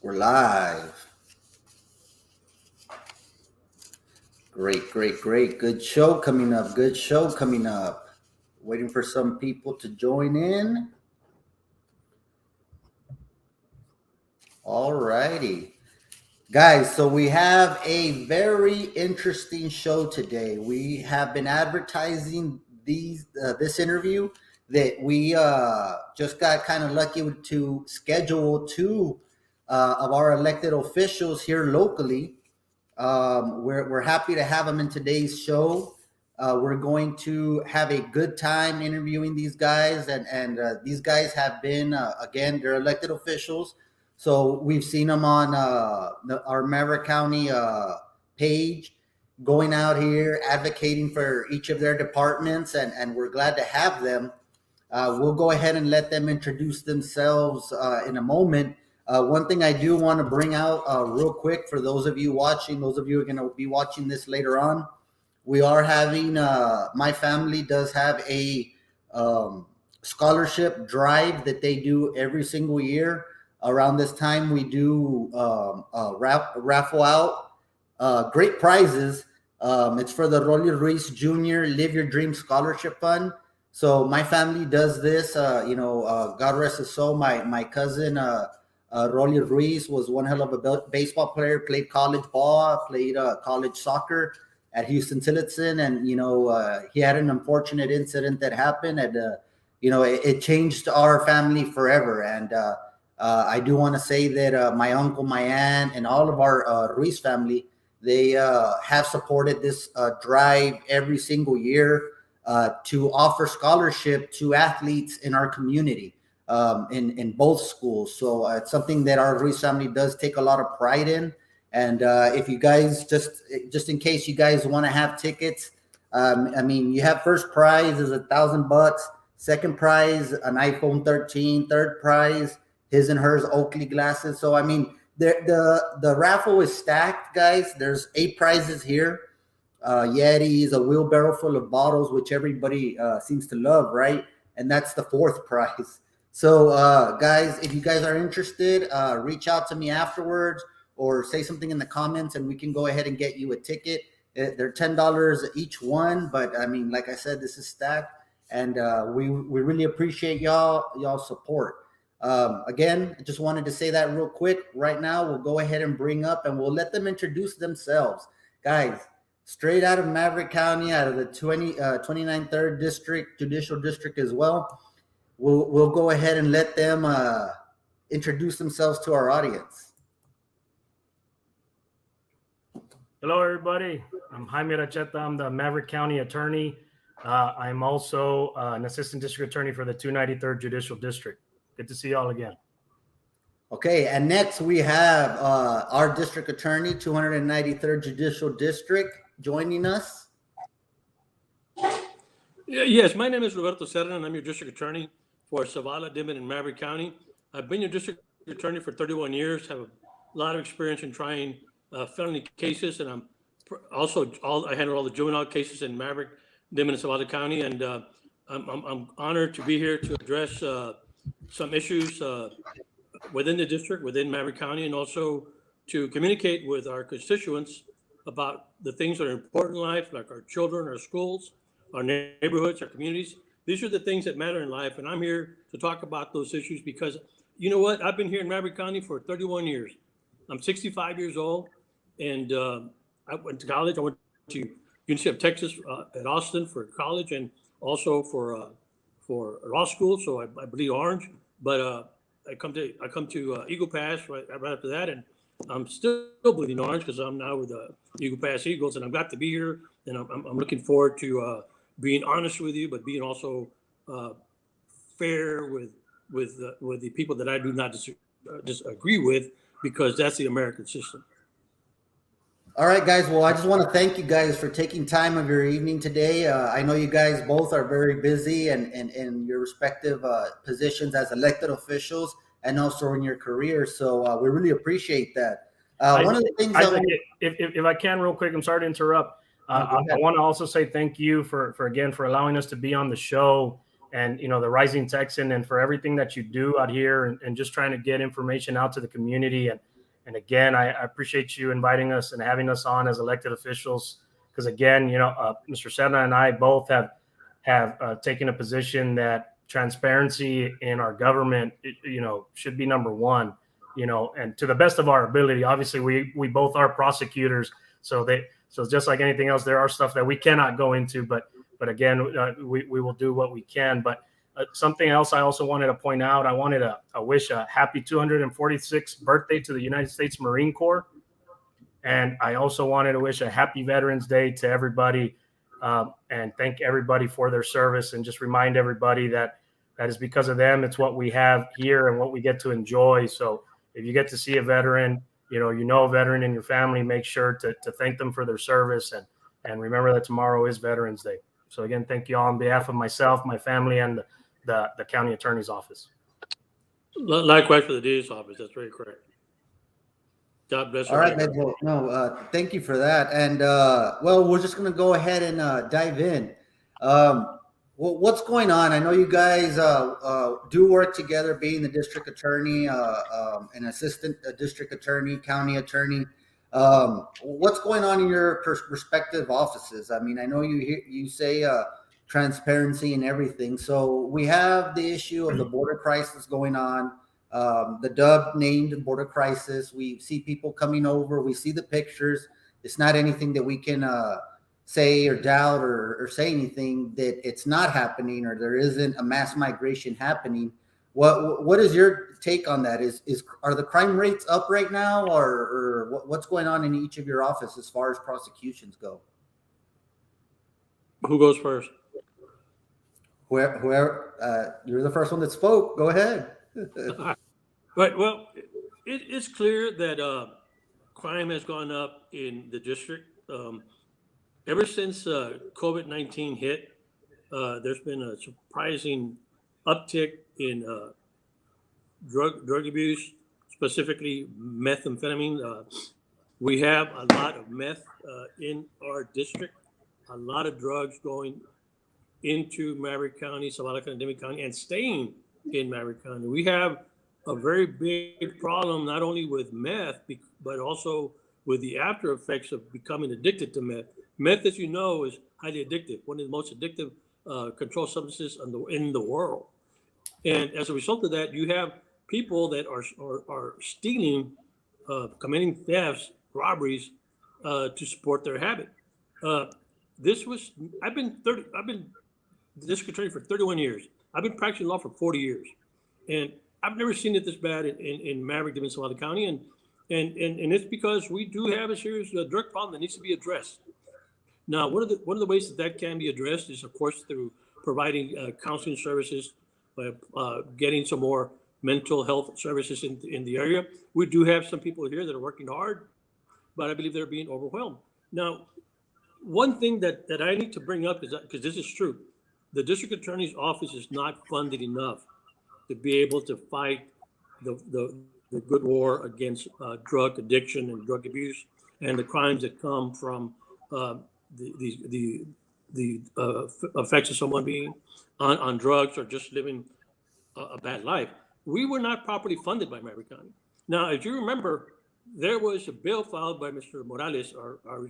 We're live. Great. Good show coming up. Waiting for some people to join in. All righty. Guys, so we have a very interesting show today. We have been advertising this interview that we just got kind of lucky to schedule two of our elected officials here locally. We're happy to have them in today's show. We're going to have a good time interviewing these guys, and these guys have been again, they're elected officials. So we've seen them on our Maverick County page, going out here advocating for each of their departments, and we're glad to have them. We'll go ahead and let them introduce themselves in a moment. One thing I do want to bring out real quick for those of you watching, those of you who are going to be watching this later on, we are having, my family does have a scholarship drive that they do every single year. Around this time, we do raffle out great prizes. It's for the Ruiz Jr. Live Your Dream Scholarship Fund. So my family does this. God rest his soul. My cousin Ruiz was one hell of a baseball player. Played college ball. Played college soccer at Houston Tillotson, and he had an unfortunate incident that happened, and it changed our family forever. And I do want to say that my uncle, my aunt, and all of our Ruiz family, they have supported this drive every single year to offer scholarship to athletes in our community in both schools. So it's something that our Ruiz family does take a lot of pride in. And if you guys, just in case you guys want to have tickets, you have first prize is $1,000, second prize an iPhone 13, third prize his and hers Oakley glasses. So the raffle is stacked, guys. There's 8 prizes here. Yetis, a wheelbarrow full of bottles, which everybody seems to love, right? And that's the 4th prize. So guys, if you guys are interested, reach out to me afterwards or say something in the comments and we can go ahead and get you a ticket. They're $10 each one, but like I said, this is stacked, and we really appreciate y'all's support. Again, I just wanted to say that real quick. Right now, we'll go ahead and bring up and we'll let them introduce themselves. Guys, straight out of Maverick County, out of the 29th 3rd District, Judicial District as well. We'll go ahead and let them introduce themselves to our audience. Hello, everybody. I'm Jaime Iracheta. I'm the Maverick County attorney. I'm also an assistant district attorney for the 293rd Judicial District. Good to see y'all again. Okay, and next we have our district attorney, 293rd Judicial District, joining us. Yes, my name is Roberto Serna, and I'm your district attorney for Zavala, Dimmitt, and Maverick County. I've been your district attorney for 31 years, have a lot of experience in trying felony cases, and I handle all the juvenile cases in Maverick, Dimmitt, and Zavala County, and I'm honored to be here to address some issues within the district, within Maverick County, and also to communicate with our constituents about the things that are important in life, like our children, our schools, our neighborhoods, our communities. These are the things that matter in life, and I'm here to talk about those issues because, you know what, I've been here in Maverick County for 31 years. I'm 65 years old, and I went to college. I went to University of Texas at Austin for college and also for law school, so I bleed orange. But I come to Eagle Pass right after that, and I'm still bleeding orange because I'm now with the Eagle Pass Eagles, and I'm glad to be here. And I'm looking forward to being honest with you, but being also fair with the people that I do not disagree with, because that's the American system. All right, guys. Well, I just want to thank you guys for taking time of your evening today. I know you guys both are very busy and in your respective positions as elected officials and also in your careers. So we really appreciate that. One of the things if I can real quick, I'm sorry to interrupt. I want to also say thank you for allowing us to be on the show, and the Rising Texan, and for everything that you do out here and just trying to get information out to the community. And And again, I appreciate you inviting us and having us on as elected officials. Because again, Mr. Serna and I both have taken a position that transparency in our government, should be number one. And to the best of our ability. Obviously, we both are prosecutors, so just like anything else, there are stuff that we cannot go into. But again, we will do what we can. But something else I also wanted to point out, I wanted to wish a happy 246th birthday to the United States Marine Corps. And I also wanted to wish a happy Veterans Day to everybody, and thank everybody for their service, and just remind everybody that is because of them. It's what we have here and what we get to enjoy. So if you get to see a veteran, a veteran in your family, make sure to thank them for their service, and remember that tomorrow is Veterans Day. So again, thank you all on behalf of myself, my family, and the county attorney's office. Likewise for the DA's office. That's very correct. God bless you. All right, well, thank you for that. And we're just going to go ahead and dive in. What's going on? I know you guys do work together, being the district attorney, an assistant district attorney, county attorney. What's going on in your respective offices? I mean, I know you say transparency and everything. So we have the issue of the border crisis going on. The dub named border crisis. We see people coming over. We see the pictures. It's not anything that we can say or doubt or say anything that it's not happening or there isn't a mass migration happening. What is your take on that? Are the crime rates up right now, or what's going on in each of your offices as far as prosecutions go? Who goes first? Whoever, you're the first one that spoke. Go ahead. Right. Well, it's clear that crime has gone up in the district. Ever since COVID-19 hit, there's been a surprising uptick in drug abuse, specifically methamphetamine. We have a lot of meth in our district, a lot of drugs going into Maverick County, Zavala County, and staying in Maverick County. We have a very big problem, not only with meth, but also with the after effects of becoming addicted to meth. Meth, as you know, is highly addictive, one of the most addictive controlled substances in the world. And as a result of that, you have people that are stealing, committing thefts, robberies to support their habit. I've been district attorney for 31 years. I've been practicing law for 40 years, and I've never seen it this bad in Maverick, Zavala County, and it's because we do have a serious drug problem that needs to be addressed. Now, one of the ways that can be addressed is, of course, through providing counseling services, getting some more mental health services in the area. We do have some people here that are working hard, but I believe they're being overwhelmed. Now, one thing that I need to bring up is that, because this is true, the district attorney's office is not funded enough to be able to fight the good war against drug addiction and drug abuse and the crimes that come from the effects of someone being on drugs or just living a bad life. We were not properly funded by Maverick County. Now, if you remember, there was a bill filed by Mr. Morales, our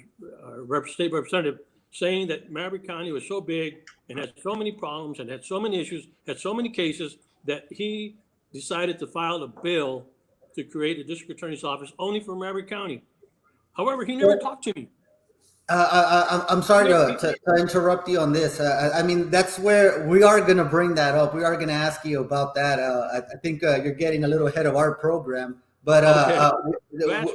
state representative, saying that Maverick County was so big and had so many problems and had so many issues, had so many cases, that he decided to file a bill to create a district attorney's office only for Maverick County. However, he never talked to me. I'm sorry to interrupt you on this. I mean, that's where we are going to bring that up. We are going to ask you about that. I think you're getting a little ahead of our program, but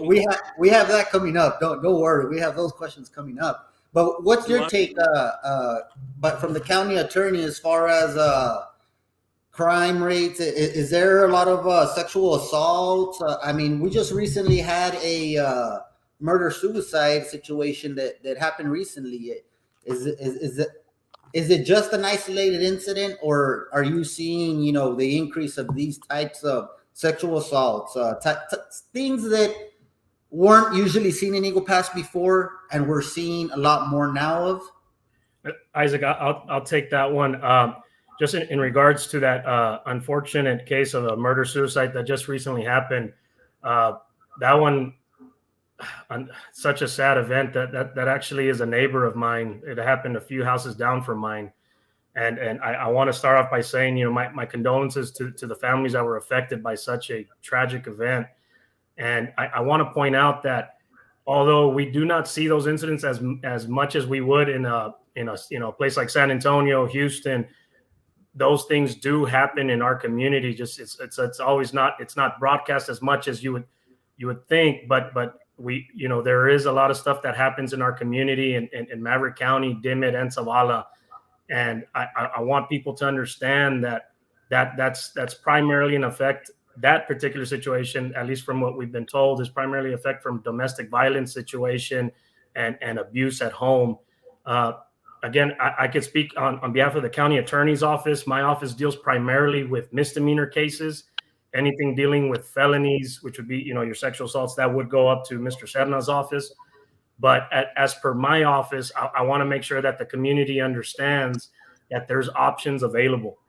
we have that coming up. Don't worry. We have those questions coming up. But what's your take, but from the county attorney, as far as crime rates? Is there a lot of sexual assaults? I mean, we just recently had a murder-suicide situation that happened recently. Is it just an isolated incident, or are you seeing, the increase of these types of sexual assaults, things that weren't usually seen in Eagle Pass before, and we're seeing a lot more now of? Isaac, I'll take that one. Just in regards to that unfortunate case of a murder-suicide that just recently happened, that one, such a sad event that actually is a neighbor of mine. It happened a few houses down from mine. And I want to start off by saying, my condolences to the families that were affected by such a tragic event. And I want to point out that although we do not see those incidents as much as we would in a place like San Antonio, Houston, those things do happen in our community. Just it's always not broadcast as much as you would think, but we there is a lot of stuff that happens in our community in Maverick County, Dimmitt, and Zavala. And I want people to understand that's primarily an effect. That particular situation, at least from what we've been told, is primarily effect from domestic violence situation and abuse at home. Again, I could speak on behalf of the county attorney's office. My office deals primarily with misdemeanor cases. Anything dealing with felonies, which would be your sexual assaults, that would go up to Mr. Serna's office. But as per my office, I want to make sure that the community understands that there's options available.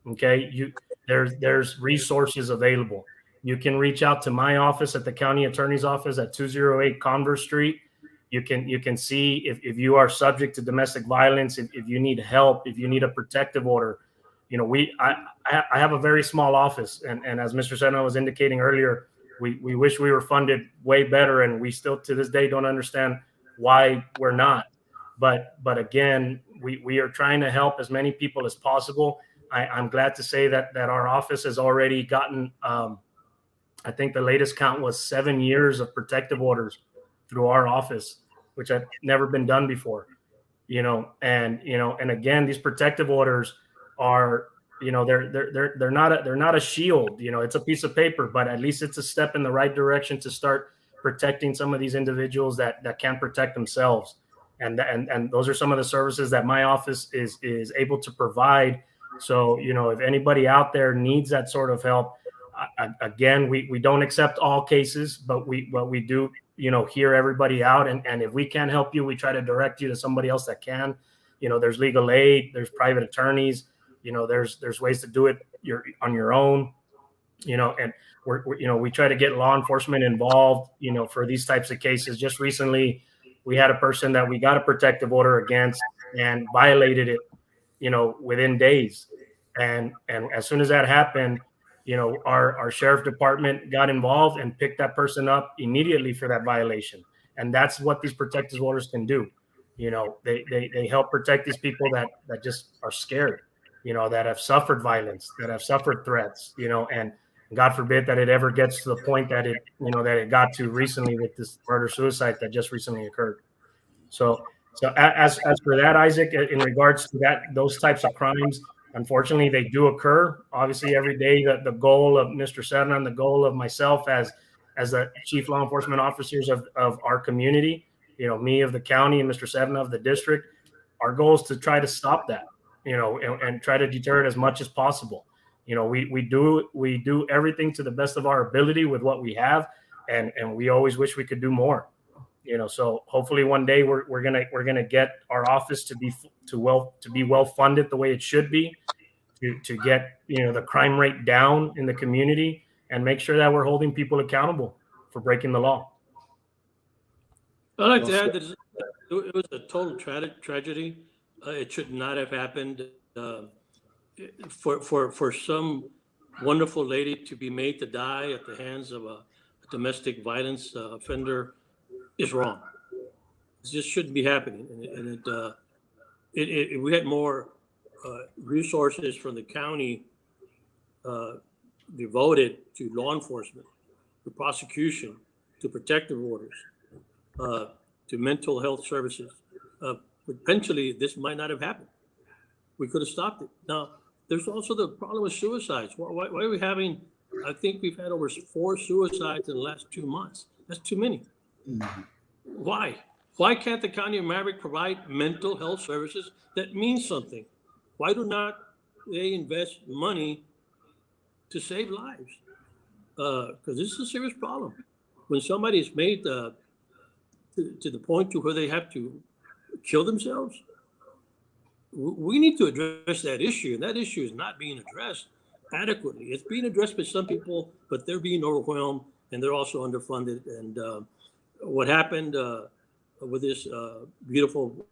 Okay, there's resources available. You can reach out to my office at the county attorney's office at 208 Converse Street. You can see if you are subject to domestic violence, if you need help, if you need a protective order. I have a very small office, and as Mr. Serna was indicating earlier, we wish we were funded way better, and we still to this day don't understand why we're not. But again, we are trying to help as many people as possible. I'm glad to say that our office has already gotten, I think the latest count was 7 years of protective orders through our office, which had never been done before. And again, these protective orders are, they're not a shield. It's a piece of paper, but at least it's a step in the right direction to start protecting some of these individuals that can't protect themselves. And those are some of the services that my office is able to provide. So, if anybody out there needs that sort of help, again, we don't accept all cases, but we do, hear everybody out. And if we can't help you, we try to direct you to somebody else that can. There's legal aid, there's private attorneys, there's ways to do it on your own, and we try to get law enforcement involved, for these types of cases. Just recently, we had a person that we got a protective order against and violated it, within days. And as soon as that happened, our sheriff department got involved and picked that person up immediately for that violation. And that's what these protective orders can do. They help protect these people that just are scared, that have suffered violence, that have suffered threats, and God forbid that it ever gets to the point that it got to recently with this murder-suicide that just recently occurred. So as for that, Isaac, in regards to those types of crimes, unfortunately, they do occur. Obviously, every day the goal of Mr. Serna and the goal of myself as the chief law enforcement officers of our community, me of the county and Mr. Serna of the district, our goal is to try to stop that, and try to deter it as much as possible. We do everything to the best of our ability with what we have, and we always wish we could do more. So hopefully one day we're gonna get our office to be well funded the way it should be, to get the crime rate down in the community and make sure that we're holding people accountable for breaking the law. I'd like to add that it was a total tragedy. It should not have happened. For some wonderful lady to be made to die at the hands of a domestic violence offender is wrong. It just shouldn't be happening. And if we had more resources from the county devoted to law enforcement, to prosecution, to protective orders, to mental health services, potentially this might not have happened. We could have stopped it. Now, there's also the problem with suicides. Why are we having, I think we've had over 4 suicides in the last 2 months. That's too many. Mm-hmm. Why? Why can't the county of Maverick provide mental health services that mean something? Why do not they invest money to save lives? Because this is a serious problem. When somebody is made to the point to where they have to kill themselves, we need to address that issue, and that issue is not being addressed adequately. It's being addressed by some people, but they're being overwhelmed and they're also underfunded. And what happened with this beautiful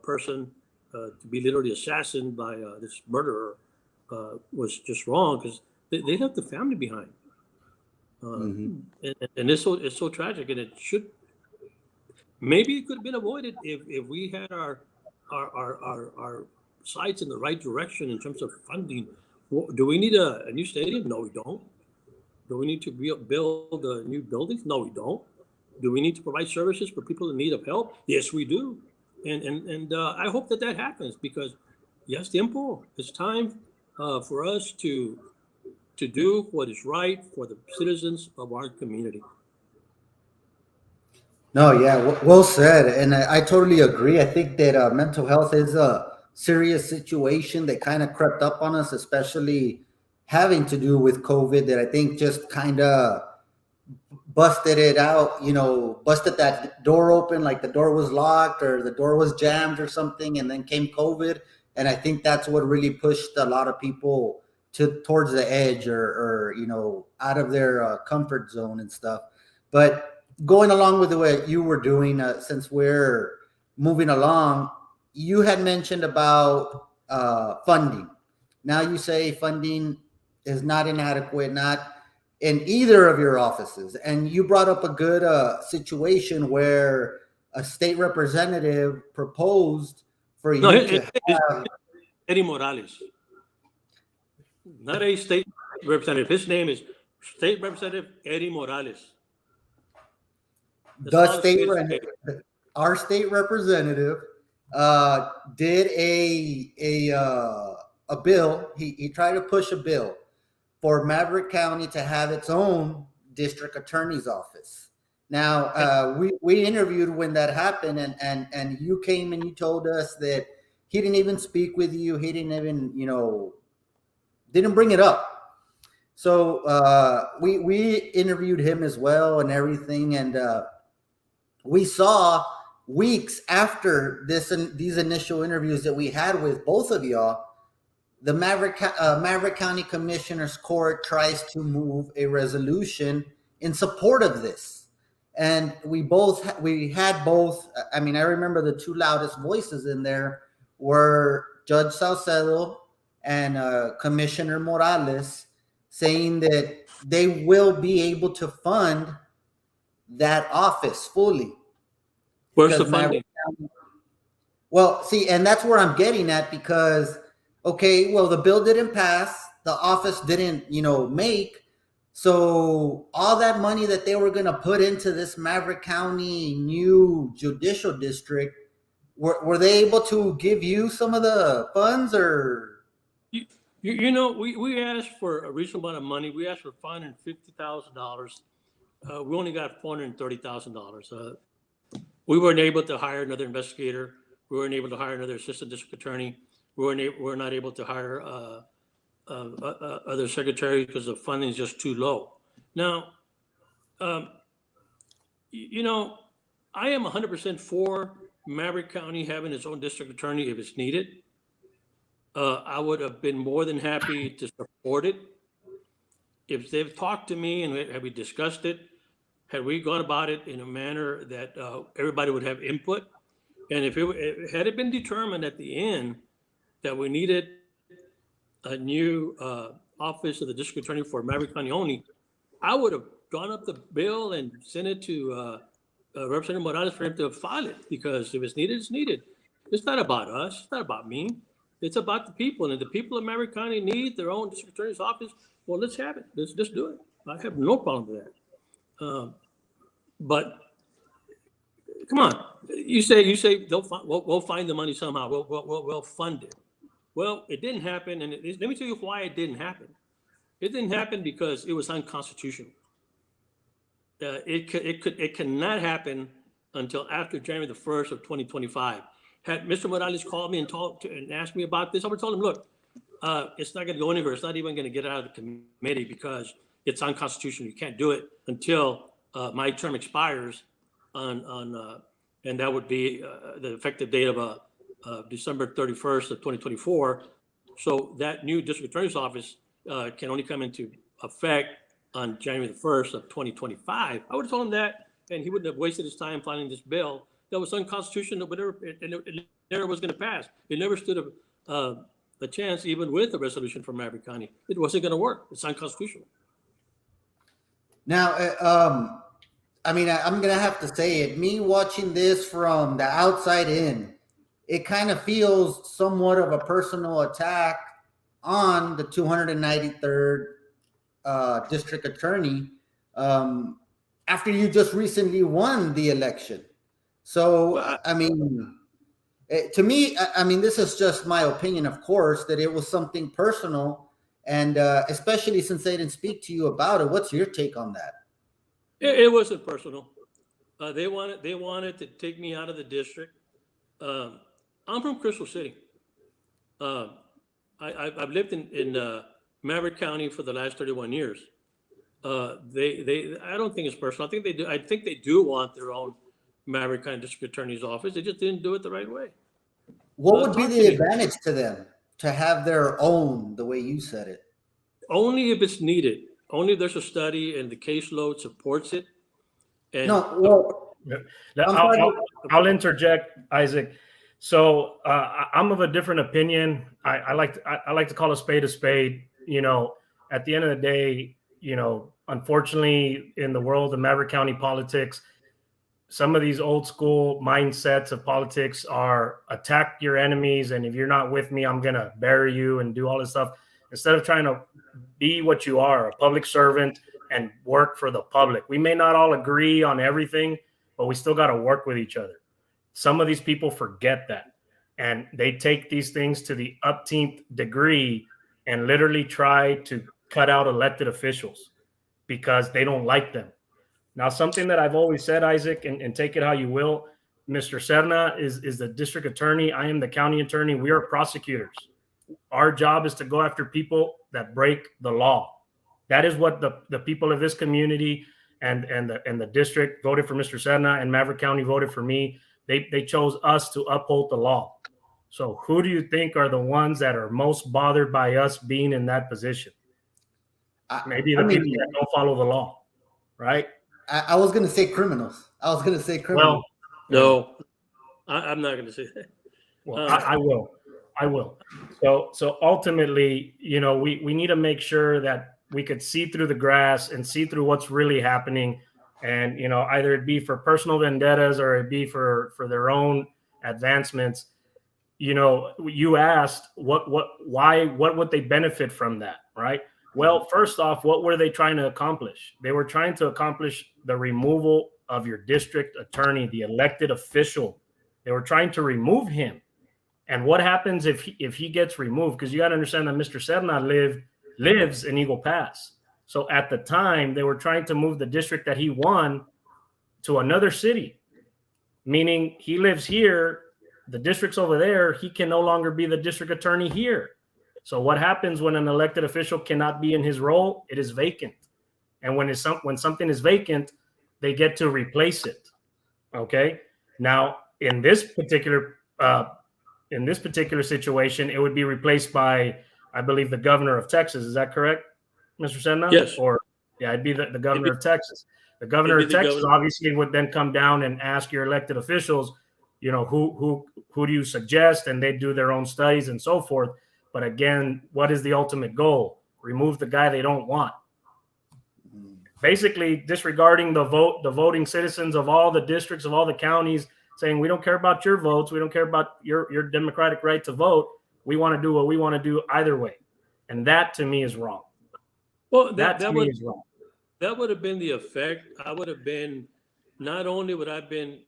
person to be literally assassinated by this murderer was just wrong, because they left the family behind. And it's so tragic, and it should, maybe it could have been avoided if we had our sights in the right direction in terms of funding. Do we need a new stadium? No, we don't. Do we need to build new buildings? No, we don't. Do we need to provide services for people in need of help? Yes, we do. And I hope that happens, because yes, tiempo, it's time for us to do what is right for the citizens of our community. No, yeah, well said. And I totally agree. I think that mental health is a serious situation that kind of crept up on us, especially having to do with COVID, that I think just kind of busted it out, busted that door open, like the door was locked or the door was jammed or something, and then came COVID. And I think that's what really pushed a lot of people towards the edge, or out of their comfort zone and stuff. But going along with the way you were doing, since we're moving along, you had mentioned about funding. Now you say funding is not inadequate, not in either of your offices. And you brought up a good situation where a state representative proposed for you to have Eddie Morales, not a state representative. His name is State Representative Eddie Morales. Our state representative did a bill. He tried to push a bill for Maverick County to have its own district attorney's office. Now, we interviewed when that happened, and you came and you told us that he didn't even speak with you. He didn't even, didn't bring it up. So we interviewed him as well and everything, and we saw weeks after these initial interviews that we had with both of y'all, the Maverick County Commissioner's Court tries to move a resolution in support of this. And we had both. I mean, I remember the two loudest voices in there were Judge Salcedo and Commissioner Morales, saying that they will be able to fund that office fully. Where's the funding? Well, see, and that's where I'm getting at, because, okay, well, the bill didn't pass, the office didn't, make. So all that money that they were going to put into this Maverick County new judicial district, were they able to give you some of the funds, or? We asked for a reasonable amount of money. We asked for $550,000. We only got $430,000. We weren't able to hire another investigator. We weren't able to hire another assistant district attorney. We were not able to hire other secretaries because the funding is just too low. Now, I am 100% for Maverick County having its own district attorney if it's needed. I would have been more than happy to support it. If they've talked to me and have we discussed it, had we gone about it in a manner that everybody would have input, and if it had been determined at the end that we needed a new office of the district attorney for Maverick County only, I would have drawn up the bill and sent it to Representative Morales for him to file it, because if it's needed, it's needed. It's not about us. It's not about me. It's about the people. And if the people of Maverick County need their own district attorney's office, well, let's have it. Let's just do it. I have no problem with that. But come on, you say we'll find the money somehow. We'll fund it. Well, it didn't happen, and let me tell you why it didn't happen. It didn't happen because it was unconstitutional. It cannot happen until after January the 1st of 2025. Had Mr. Morales called me and and asked me about this, I would have told him, look, it's not going to go anywhere. It's not even going to get out of the committee because it's unconstitutional. You can't do it until my term expires and that would be the effective date of December 31st of 2024. So that new district attorney's office can only come into effect on January the 1st of 2025, I would have told him that, and he wouldn't have wasted his time filing this bill that was unconstitutional, whatever, and it never was going to pass. It never stood a chance, even with a resolution from Maverick County. It wasn't going to work. It's unconstitutional. Now, I mean, I'm going to have to say it. Me watching this from the outside in, it kind of feels somewhat of a personal attack on the 293rd district attorney after you just recently won the election. So, I mean, to me, I mean, this is just my opinion, of course, that it was something personal, and especially since they didn't speak to you about it. What's your take on that? It wasn't personal. They wanted to take me out of the district. I'm from Crystal City. I've lived in Maverick County for the last 31 years. I don't think it's personal. I think they do want their own Maverick County District Attorney's office. They just didn't do it the right way. What would be the advantage to them to have their own, the way you said it? Only if it's needed. Only if there's a study and the caseload supports it. And I'll interject, Isaac. So I'm of a different opinion. I like to call a spade. You know, at the end of the day, you know, unfortunately, in the world of Maverick County politics, some of these old school mindsets of politics are attack your enemies, and if you're not with me, I'm gonna bury you and do all this stuff. Instead of trying to be what you are, a public servant, and work for the public. We may not all agree on everything, but we still got to work with each other. Some of these people forget that, and they take these things to the upteenth degree and literally try to cut out elected officials because they don't like them. Now, something that I've always said, Isaac, and take it how you will, Mr. Serna is the district attorney. I am the county attorney. We are prosecutors. Our job is to go after people that break the law. That is what the people of this community and the district voted for Mr. Serna, and Maverick County voted for me. They chose us to uphold the law. So who do you think are the ones that are most bothered by us being in that position? Maybe the people that don't follow the law, right? I was going to say criminals. Well, no, I'm not going to say that. Well, I will. So ultimately, you know, we need to make sure that we could see through the grass and see through what's really happening. And, you know, either it be for personal vendettas or it be for their own advancements. You know, you asked what would they benefit from that, right? Well, first off, what were they trying to accomplish? They were trying to accomplish the removal of your district attorney, the elected official. They were trying to remove him. And what happens if he gets removed? Because you got to understand that Mr. Serna lives in Eagle Pass. So at the time, they were trying to move the district that he won to another city, meaning he lives here, the district's over there, he can no longer be the district attorney here. So what happens when an elected official cannot be in his role? It is vacant. And when something is vacant, they get to replace it. Okay? Now, in this particular situation, it would be replaced by, I believe, the governor of Texas. Is that correct, Mr. Serna? Yes. It'd be the governor of Texas. The governor of Texas obviously would then come down and ask your elected officials, you know, who do you suggest? And they do their own studies and so forth. But again, what is the ultimate goal? Remove the guy they don't want. Basically disregarding the voting citizens of all the districts, of all the counties, saying we don't care about your votes, we don't care about your democratic right to vote. We want to do what we want to do either way. And that to me is wrong. Well, that is wrong. That would have been the effect. I would have been, not only would I have been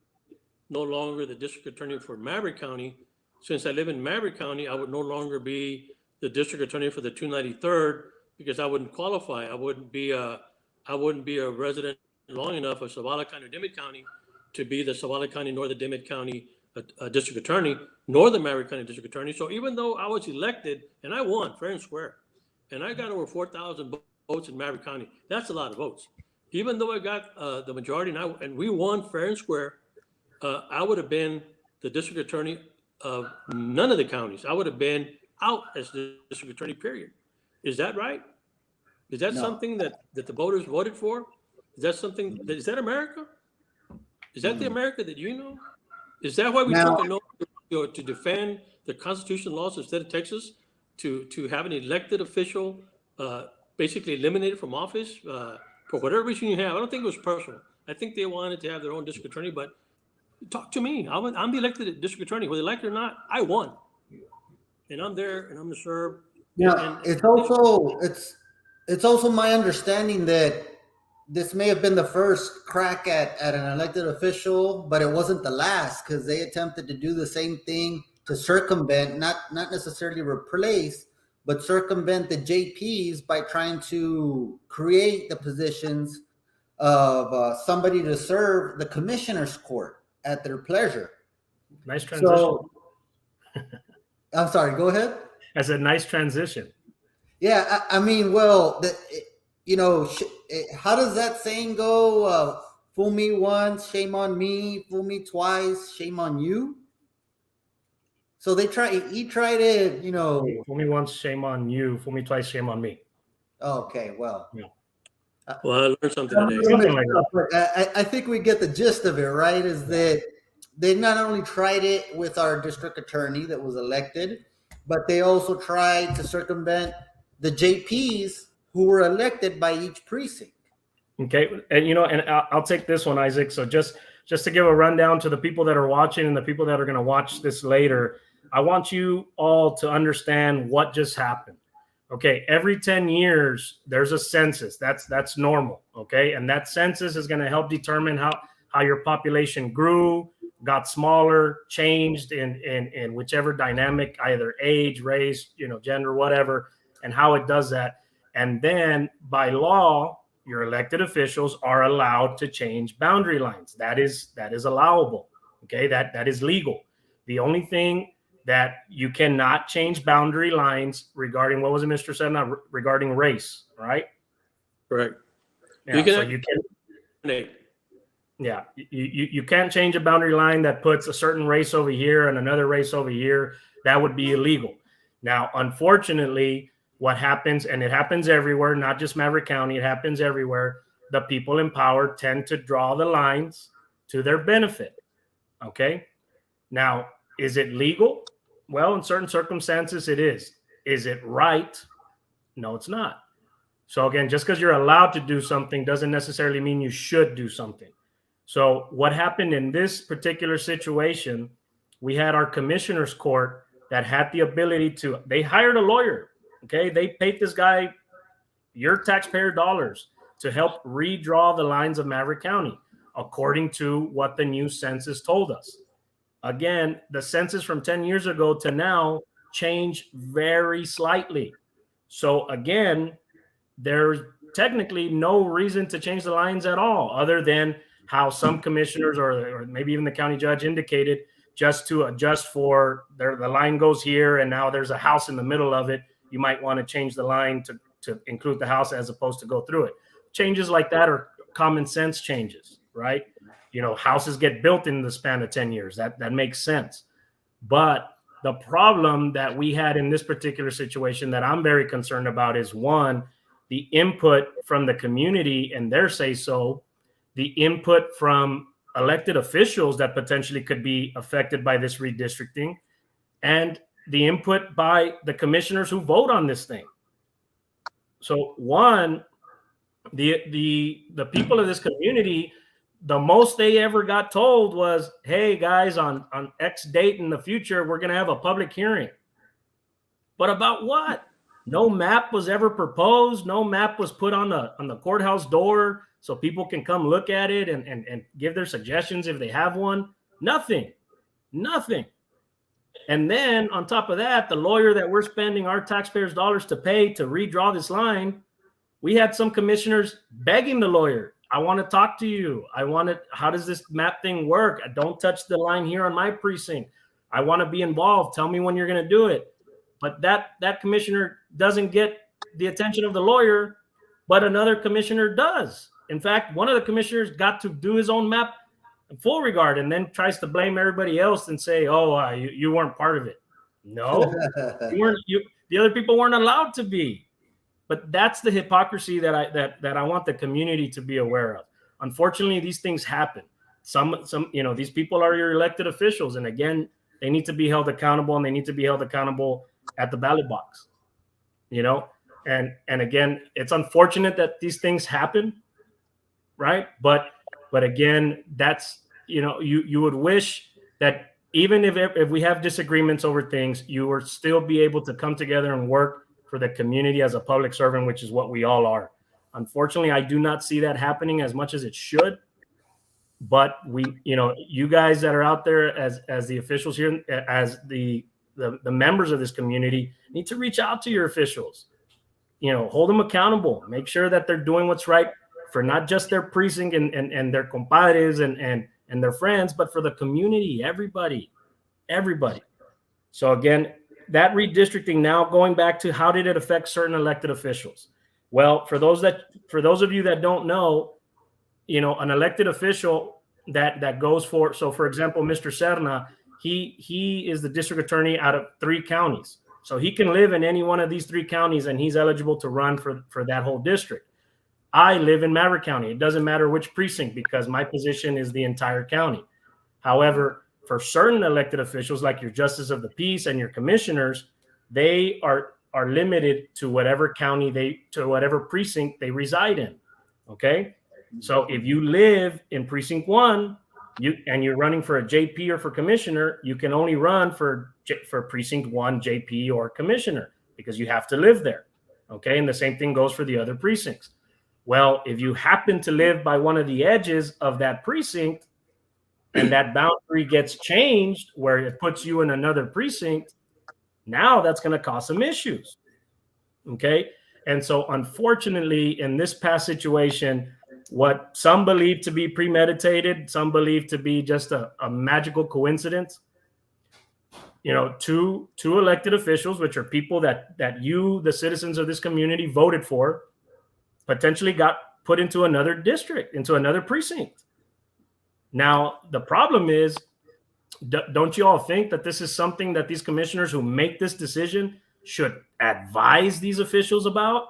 no longer the district attorney for Maverick County, since I live in Maverick County, I would no longer be the district attorney for the 293rd because I wouldn't qualify. I wouldn't be a resident long enough of Zavala County or Dimmitt County to be the Zavala County nor the Dimmitt County district attorney, nor the Maverick County district attorney. So even though I was elected and I won fair and square, and I got over 4,000 votes in Maverick County, that's a lot of votes. Even though I got the majority and we won fair and square, I would have been the district attorney of none of the counties. I would have been out as the district attorney, period. Is that right? Is that No. something that the voters voted for? Is that America? Is that the America that you know? Is that why we Now- took an oath to defend the Constitution laws of the state of Texas, to have an elected official basically eliminated from office for whatever reason you have? I don't think it was personal. I think they wanted to have their own district attorney, but talk to me. I'm the elected district attorney. Whether elected or not, I won. And I'm there and I'm to serve. Yeah, And- it's also my understanding that this may have been the first crack at an elected official, but it wasn't the last, because they attempted to do the same thing to circumvent, not necessarily replace, but circumvent the JPs by trying to create the positions of somebody to serve the commissioner's court at their pleasure. Nice transition. So, I'm sorry, go ahead. That's a nice transition. Yeah, I mean, well, how does that saying go? Fool me once, shame on me. Fool me twice, shame on you. So he tried to, Fool me once, shame on you. Fool me twice, shame on me. Okay, well. Yeah. Well, I learned something today. Something like that. I think we get the gist of it, right? Is that they not only tried it with our district attorney that was elected, but they also tried to circumvent the JPs who were elected by each precinct. Okay, and I'll take this one, Isaac. So just to give a rundown to the people that are watching and the people that are going to watch this later, I want you all to understand what just happened. Okay, every 10 years there's a census. That's normal. Okay, and that census is going to help determine how your population grew, got smaller, changed in whichever dynamic, either age, race, gender, whatever, and how it does that. And then by law, your elected officials are allowed to change boundary lines. That is allowable. Okay, that is legal. The only thing that you cannot change boundary lines regarding, what was it, Mr. Serna, regarding race, right? Correct. Yeah, You can so you can. Yeah, you can't change a boundary line that puts a certain race over here and another race over here. That would be illegal. Now, unfortunately, what happens, and it happens everywhere, not just Maverick County, it happens everywhere, the people in power tend to draw the lines to their benefit. Okay? Now, is it legal? Well, in certain circumstances, it is. Is it right? No, it's not. So again, just because you're allowed to do something doesn't necessarily mean you should do something. So what happened in this particular situation, we had our commissioner's court that had the ability to, they hired a lawyer. Okay, they paid this guy your taxpayer dollars to help redraw the lines of Maverick County according to what the new census told us. Again, the census from 10 years ago to now changed very slightly. So again, there's technically no reason to change the lines at all, other than how some commissioners or maybe even the county judge indicated, just to adjust for the line goes here and now there's a house in the middle of it. You might want to change the line to include the house as opposed to go through it. Changes like that are common sense changes, right? Houses get built in the span of 10 years. That makes sense. But the problem that we had in this particular situation that I'm very concerned about is, one, the input from the community and their say-so, the input from elected officials that potentially could be affected by this redistricting, and the input by the commissioners who vote on this thing. So one, the people of this community, the most they ever got told was, hey guys, on X date in the future, we're going to have a public hearing. But about what? No map was ever proposed. No map was put on the courthouse door so people can come look at it and give their suggestions if they have one. Nothing. And then on top of that, the lawyer that we're spending our taxpayers' dollars to pay to redraw this line, we had some commissioners begging the lawyer, I want to talk to you. How does this map thing work? Don't touch the line here on my precinct. I want to be involved. Tell me when you're going to do it. But that commissioner doesn't get the attention of the lawyer, but another commissioner does. In fact, one of the commissioners got to do his own map in full regard and then tries to blame everybody else and say, you weren't part of it. No, the other people weren't allowed to be. But that's the hypocrisy that I want the community to be aware of. Unfortunately, these things happen. Some these people are your elected officials, and again, they need to be held accountable, and they need to be held accountable at the ballot box. And again, it's unfortunate that these things happen, right? But again, that's you would wish that even if we have disagreements over things, you would still be able to come together and work for the community as a public servant, which is what we all are. Unfortunately, I do not see that happening as much as it should. But you guys that are out there as the officials here, as the members of this community, need to reach out to your officials. Hold them accountable. Make sure that they're doing what's right for not just their precinct and their compadres and their friends, but for the community, everybody. So again, that redistricting, now going back to how did it affect certain elected officials? Well, for those of you that don't know, an elected official that goes for, so for example, Mr. Serna, he is the district attorney out of 3 counties. So he can live in any one of these 3 counties and he's eligible to run for that whole district. I live in Maverick County. It doesn't matter which precinct because my position is the entire county. However, for certain elected officials like your justice of the peace and your commissioners, they are limited to whatever county to whatever precinct they reside in. Okay. So if you live in precinct 1, you're running for a JP or for commissioner, you can only run for precinct 1 JP or commissioner because you have to live there. Okay. And the same thing goes for the other precincts. Well, if you happen to live by one of the edges of that precinct and that boundary gets changed where it puts you in another precinct, now that's going to cause some issues. Okay. And so unfortunately, in this past situation, what some believe to be premeditated, some believe to be just a magical coincidence, two elected officials, which are people that you, the citizens of this community, voted for, potentially got put into another district, into another precinct. Now, the problem is, don't you all think that this is something that these commissioners who make this decision should advise these officials about?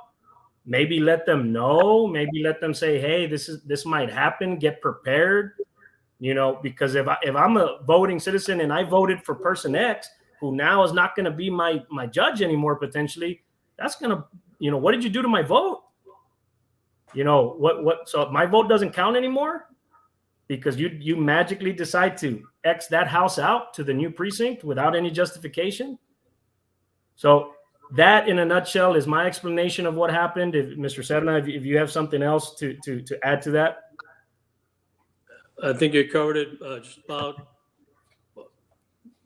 Maybe let them know, maybe let them say, hey, this might happen, get prepared, because if I'm a voting citizen and I voted for person X, who now is not going to be my judge anymore, potentially, that's going to, what did you do to my vote? So my vote doesn't count anymore because you magically decide to X that house out to the new precinct without any justification. So that, in a nutshell, is my explanation of what happened. If Mr. Serna, if you have something else to add to that. I think you covered it just about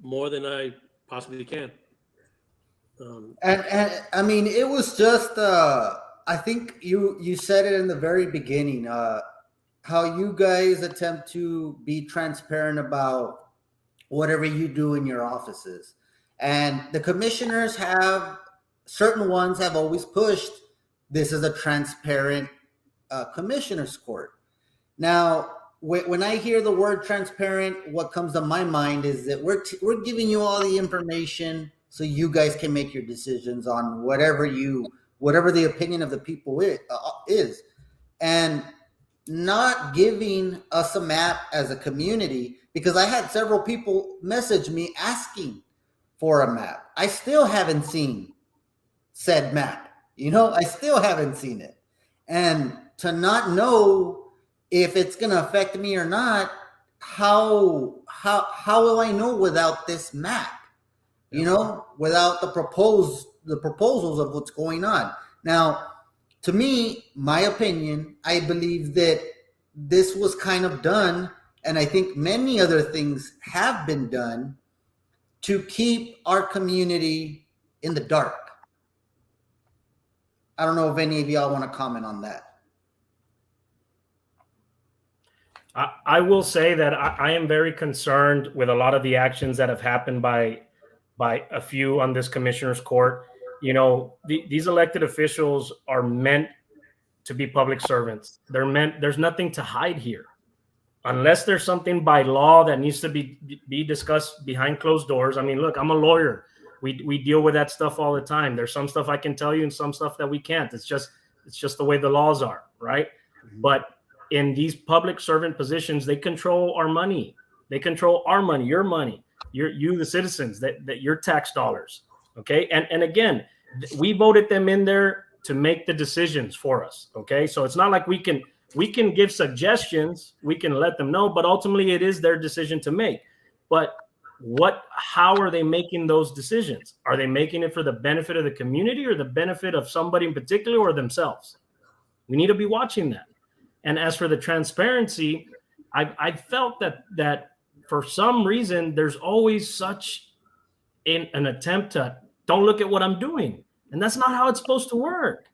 more than I possibly can. And I mean, it was just, I think you said it in the very beginning, how you guys attempt to be transparent about whatever you do in your offices. And the commissioners certain ones have always pushed, this is a transparent commissioner's court. Now, when I hear the word transparent, what comes to my mind is that we're giving you all the information so you guys can make your decisions on whatever the opinion of the people is. And not giving us a map as a community, because I had several people message me asking for a map. I still haven't seen said map. I still haven't seen it. And to not know if it's going to affect me or not, how will I know without this map? Without the proposals of what's going on. Now, to me, my opinion, I believe that this was kind of done, and I think many other things have been done to keep our community in the dark. I don't know if any of y'all want to comment on that. I will say that I am very concerned with a lot of the actions that have happened by a few on this commissioner's court. These elected officials are meant to be public servants. There's nothing to hide here. Unless there's something by law that needs to be discussed behind closed doors. I mean, look, I'm a lawyer. We deal with that stuff all the time. There's some stuff I can tell you and some stuff that we can't. It's just the way the laws are, right? But in these public servant positions, they control our money. They control our money, your money, you the citizens, that your tax dollars. Okay. And again, we voted them in there to make the decisions for us. Okay. So it's not like we can give suggestions, we can let them know, but ultimately it is their decision to make. But how are they making those decisions? Are they making it for the benefit of the community or the benefit of somebody in particular or themselves? We need to be watching that. And as for the transparency, I felt that for some reason, there's always such an attempt to don't look at what I'm doing. And that's not how it's supposed to work.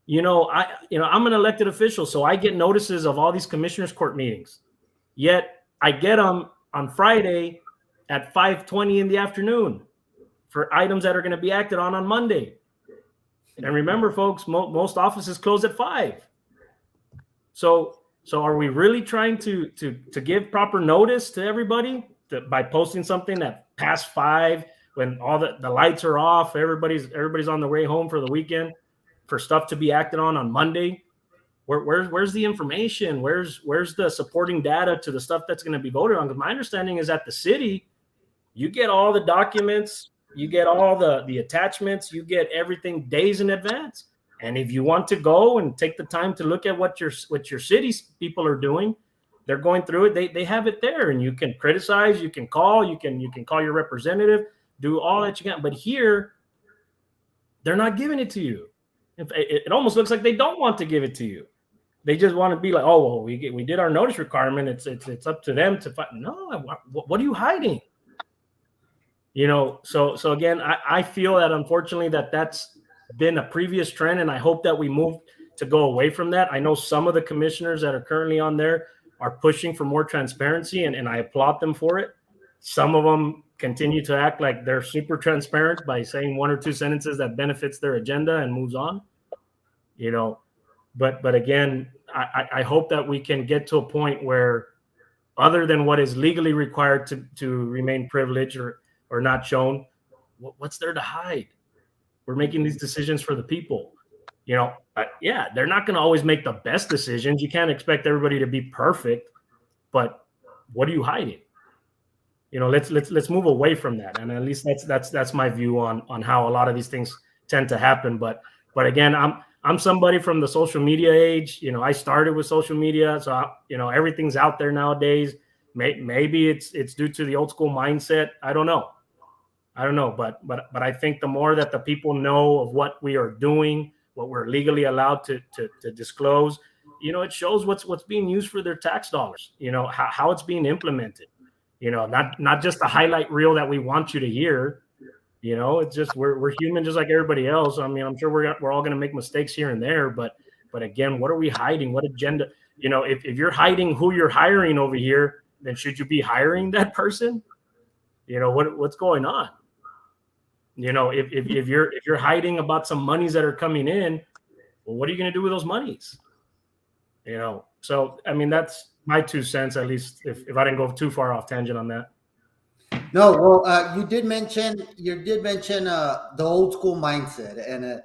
I'm an elected official, so I get notices of all these commissioners' court meetings. Yet I get them on Friday at 5:20 in the afternoon for items that are going to be acted on Monday. And remember, folks, most offices close at 5. So are we really trying to give proper notice to everybody by posting something at past 5 when all the lights are off, everybody's on the way home for the weekend, for stuff to be acted on Monday? Where's the information? Where's the supporting data to the stuff that's going to be voted on? Because my understanding is that the city, you get all the documents, you get all the attachments, you get everything days in advance. And if you want to go and take the time to look at what your city's people are doing, they're going through it. They have it there, and you can criticize, you can call, you can call your representative, do all that you can. But here, they're not giving it to you. It almost looks like they don't want to give it to you. They just want to be like, oh, well, we did our notice requirement. It's up to them to find. No, what are you hiding? So again, I feel that unfortunately that's been a previous trend, and I hope that we move to go away from that. I know some of the commissioners that are currently on there are pushing for more transparency, and I applaud them for it. Some of them continue to act like they're super transparent by saying 1 or 2 sentences that benefits their agenda and moves on. But again, I hope that we can get to a point where, other than what is legally required to remain privileged or not shown, what's there to hide? We're making these decisions for the people. They're not going to always make the best decisions. You can't expect everybody to be perfect, but what are you hiding? Let's move away from that. And at least that's my view on how a lot of these things tend to happen. But again, I'm somebody from the social media age. I started with social media, so everything's out there nowadays. Maybe it's due to the old school mindset. I don't know, but I think the more that the people know of what we are doing, what we're legally allowed to disclose, it shows what's being used for their tax dollars. How it's being implemented. Not just the highlight reel that we want you to hear. It's just we're human just like everybody else. I mean, I'm sure we're all going to make mistakes here and there, but again, what are we hiding? What agenda? If you're hiding who you're hiring over here, then should you be hiring that person? What's going on? If you're hiding about some monies that are coming in, well, what are you going to do with those monies? So I mean, that's my 2 cents, at least if I didn't go too far off tangent on that. No, well, you did mention the old school mindset, and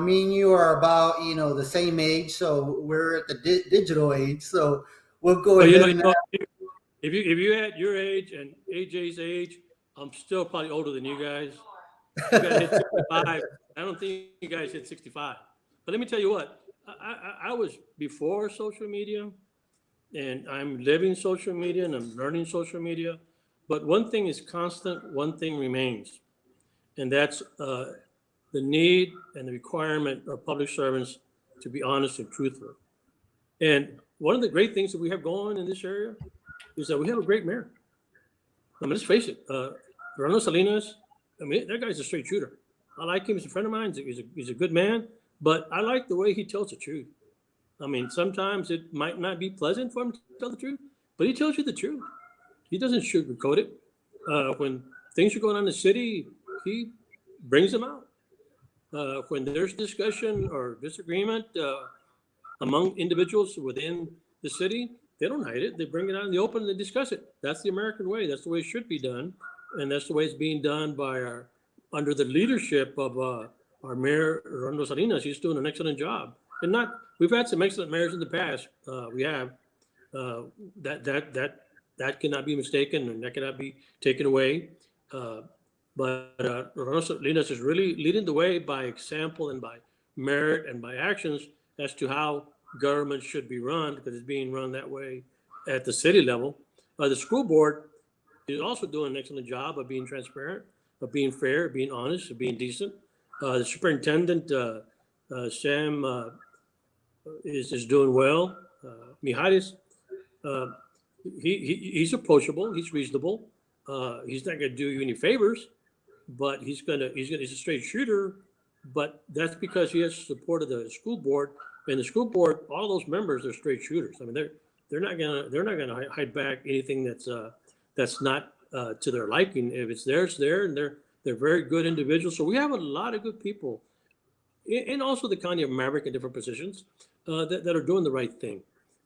me and you are about the same age, so we're at the digital age. So we'll go ahead. If you at your age and AJ's age, I'm still probably older than you guys. You guys hit 65. I don't think you guys hit 65. But let me tell you what, I was before social media, and I'm living social media and I'm learning social media. But one thing is constant, one thing remains, and that's the need and the requirement of public servants to be honest and truthful. And one of the great things that we have going in this area is that we have a great mayor. I mean, let's face it, Fernando Salinas, I mean, that guy's a straight shooter. I like him. He's a friend of mine. He's a good man, but I like the way he tells the truth. I mean, sometimes it might not be pleasant for him to tell the truth, but he tells you the truth. He doesn't sugarcoat it. When things are going on in the city, he brings them out. When there's discussion or disagreement among individuals within the city, they don't hide it. They bring it out in the open and they discuss it. That's the American way. That's the way it should be done. And that's the way it's being done by our under the leadership of our mayor, Rondo Salinas. He's doing an excellent job. And we've had some excellent mayors in the past. We have that cannot be mistaken, and that cannot be taken away. But Rondo Salinas is really leading the way by example and by merit and by actions as to how government should be run, because it's being run that way at the city level. The school board is also doing an excellent job of being transparent, of being fair, of being honest, of being decent. The superintendent, Sam, is doing well. Mijares, he's approachable, he's reasonable. He's not going to do you any favors, but he's a straight shooter. But that's because he has support of the school board, and the school board, all those members are straight shooters. I mean, they're not gonna hide back anything that's not to their liking. If it's there, it's there, and they're very good individuals. So we have a lot of good people, and also the county of Maverick in different positions that are doing the right thing.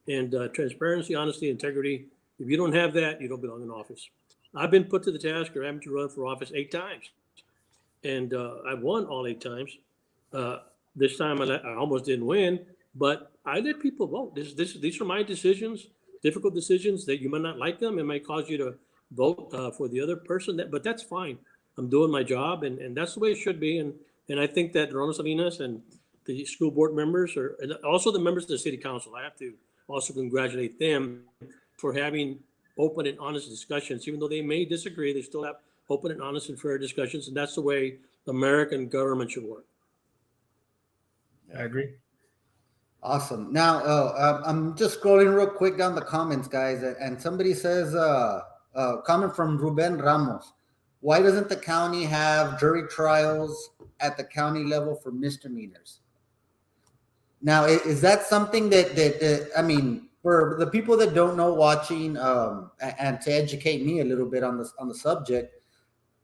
And transparency, honesty, integrity. If you don't have that, you don't belong in office. I've been put to the task or having to run for office 8 times. And I've won all 8 times. This time I almost didn't win, but I let people vote. These are my decisions, difficult decisions that you might not like them. It might cause you to vote for the other person, but that's fine. I'm doing my job, and that's the way it should be. And I think that Ronald Salinas and the school board members, and also the members of the city council, I have to also congratulate them for having open and honest discussions. Even though they may disagree, they still have open and honest and fair discussions, and that's the way American government should work. I agree. Awesome. Now, I'm just scrolling real quick down the comments, guys, and somebody says, comment from Ruben Ramos, why doesn't the county have jury trials at the county level for misdemeanors? Now, is that something that I mean, for the people that don't know watching, and to educate me a little bit on the subject,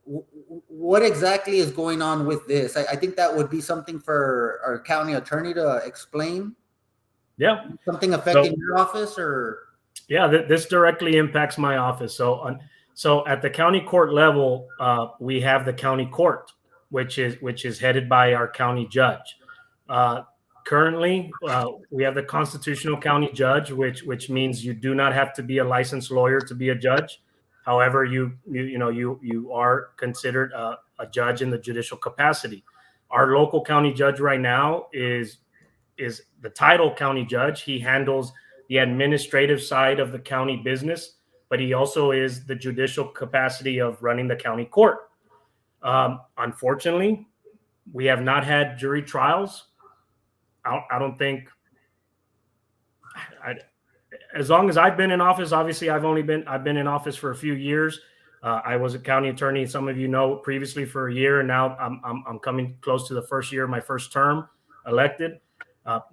what exactly is going on with this? I think that would be something for our county attorney to explain. Yeah. Something affecting your office, or? Yeah, this directly impacts my office. So at the county court level, we have the county court, which is headed by our county judge. Currently, we have the constitutional county judge, which means you do not have to be a licensed lawyer to be a judge. However, you are considered a judge in the judicial capacity. Our local county judge right now is the title county judge. He handles the administrative side of the county business, but he also is the judicial capacity of running the county court. Unfortunately, we have not had jury trials. I don't think, as long as I've been in office, obviously I've been in office for a few years. I was a county attorney, some of you know, previously for a year, and now I'm coming close to the first year of my first term elected.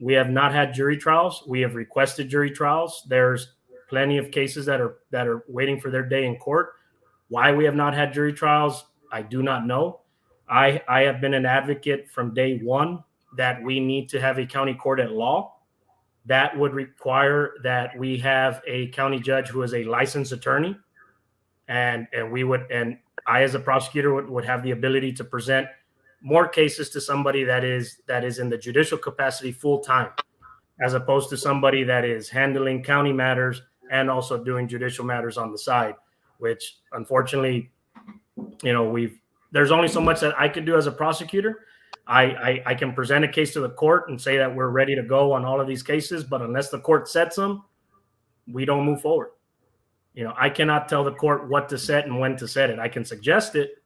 We have not had jury trials. We have requested jury trials. There's plenty of cases that are waiting for their day in court. Why we have not had jury trials, I do not know. I have been an advocate from day one that we need to have a county court at law. That would require that we have a county judge who is a licensed attorney, and I as a prosecutor would have the ability to present more cases to somebody that is in the judicial capacity full time, as opposed to somebody that is handling county matters and also doing judicial matters on the side, which unfortunately, there's only so much that I can do as a prosecutor. I can present a case to the court and say that we're ready to go on all of these cases, but unless the court sets them, we don't move forward. I cannot tell the court what to set and when to set it. I can suggest it.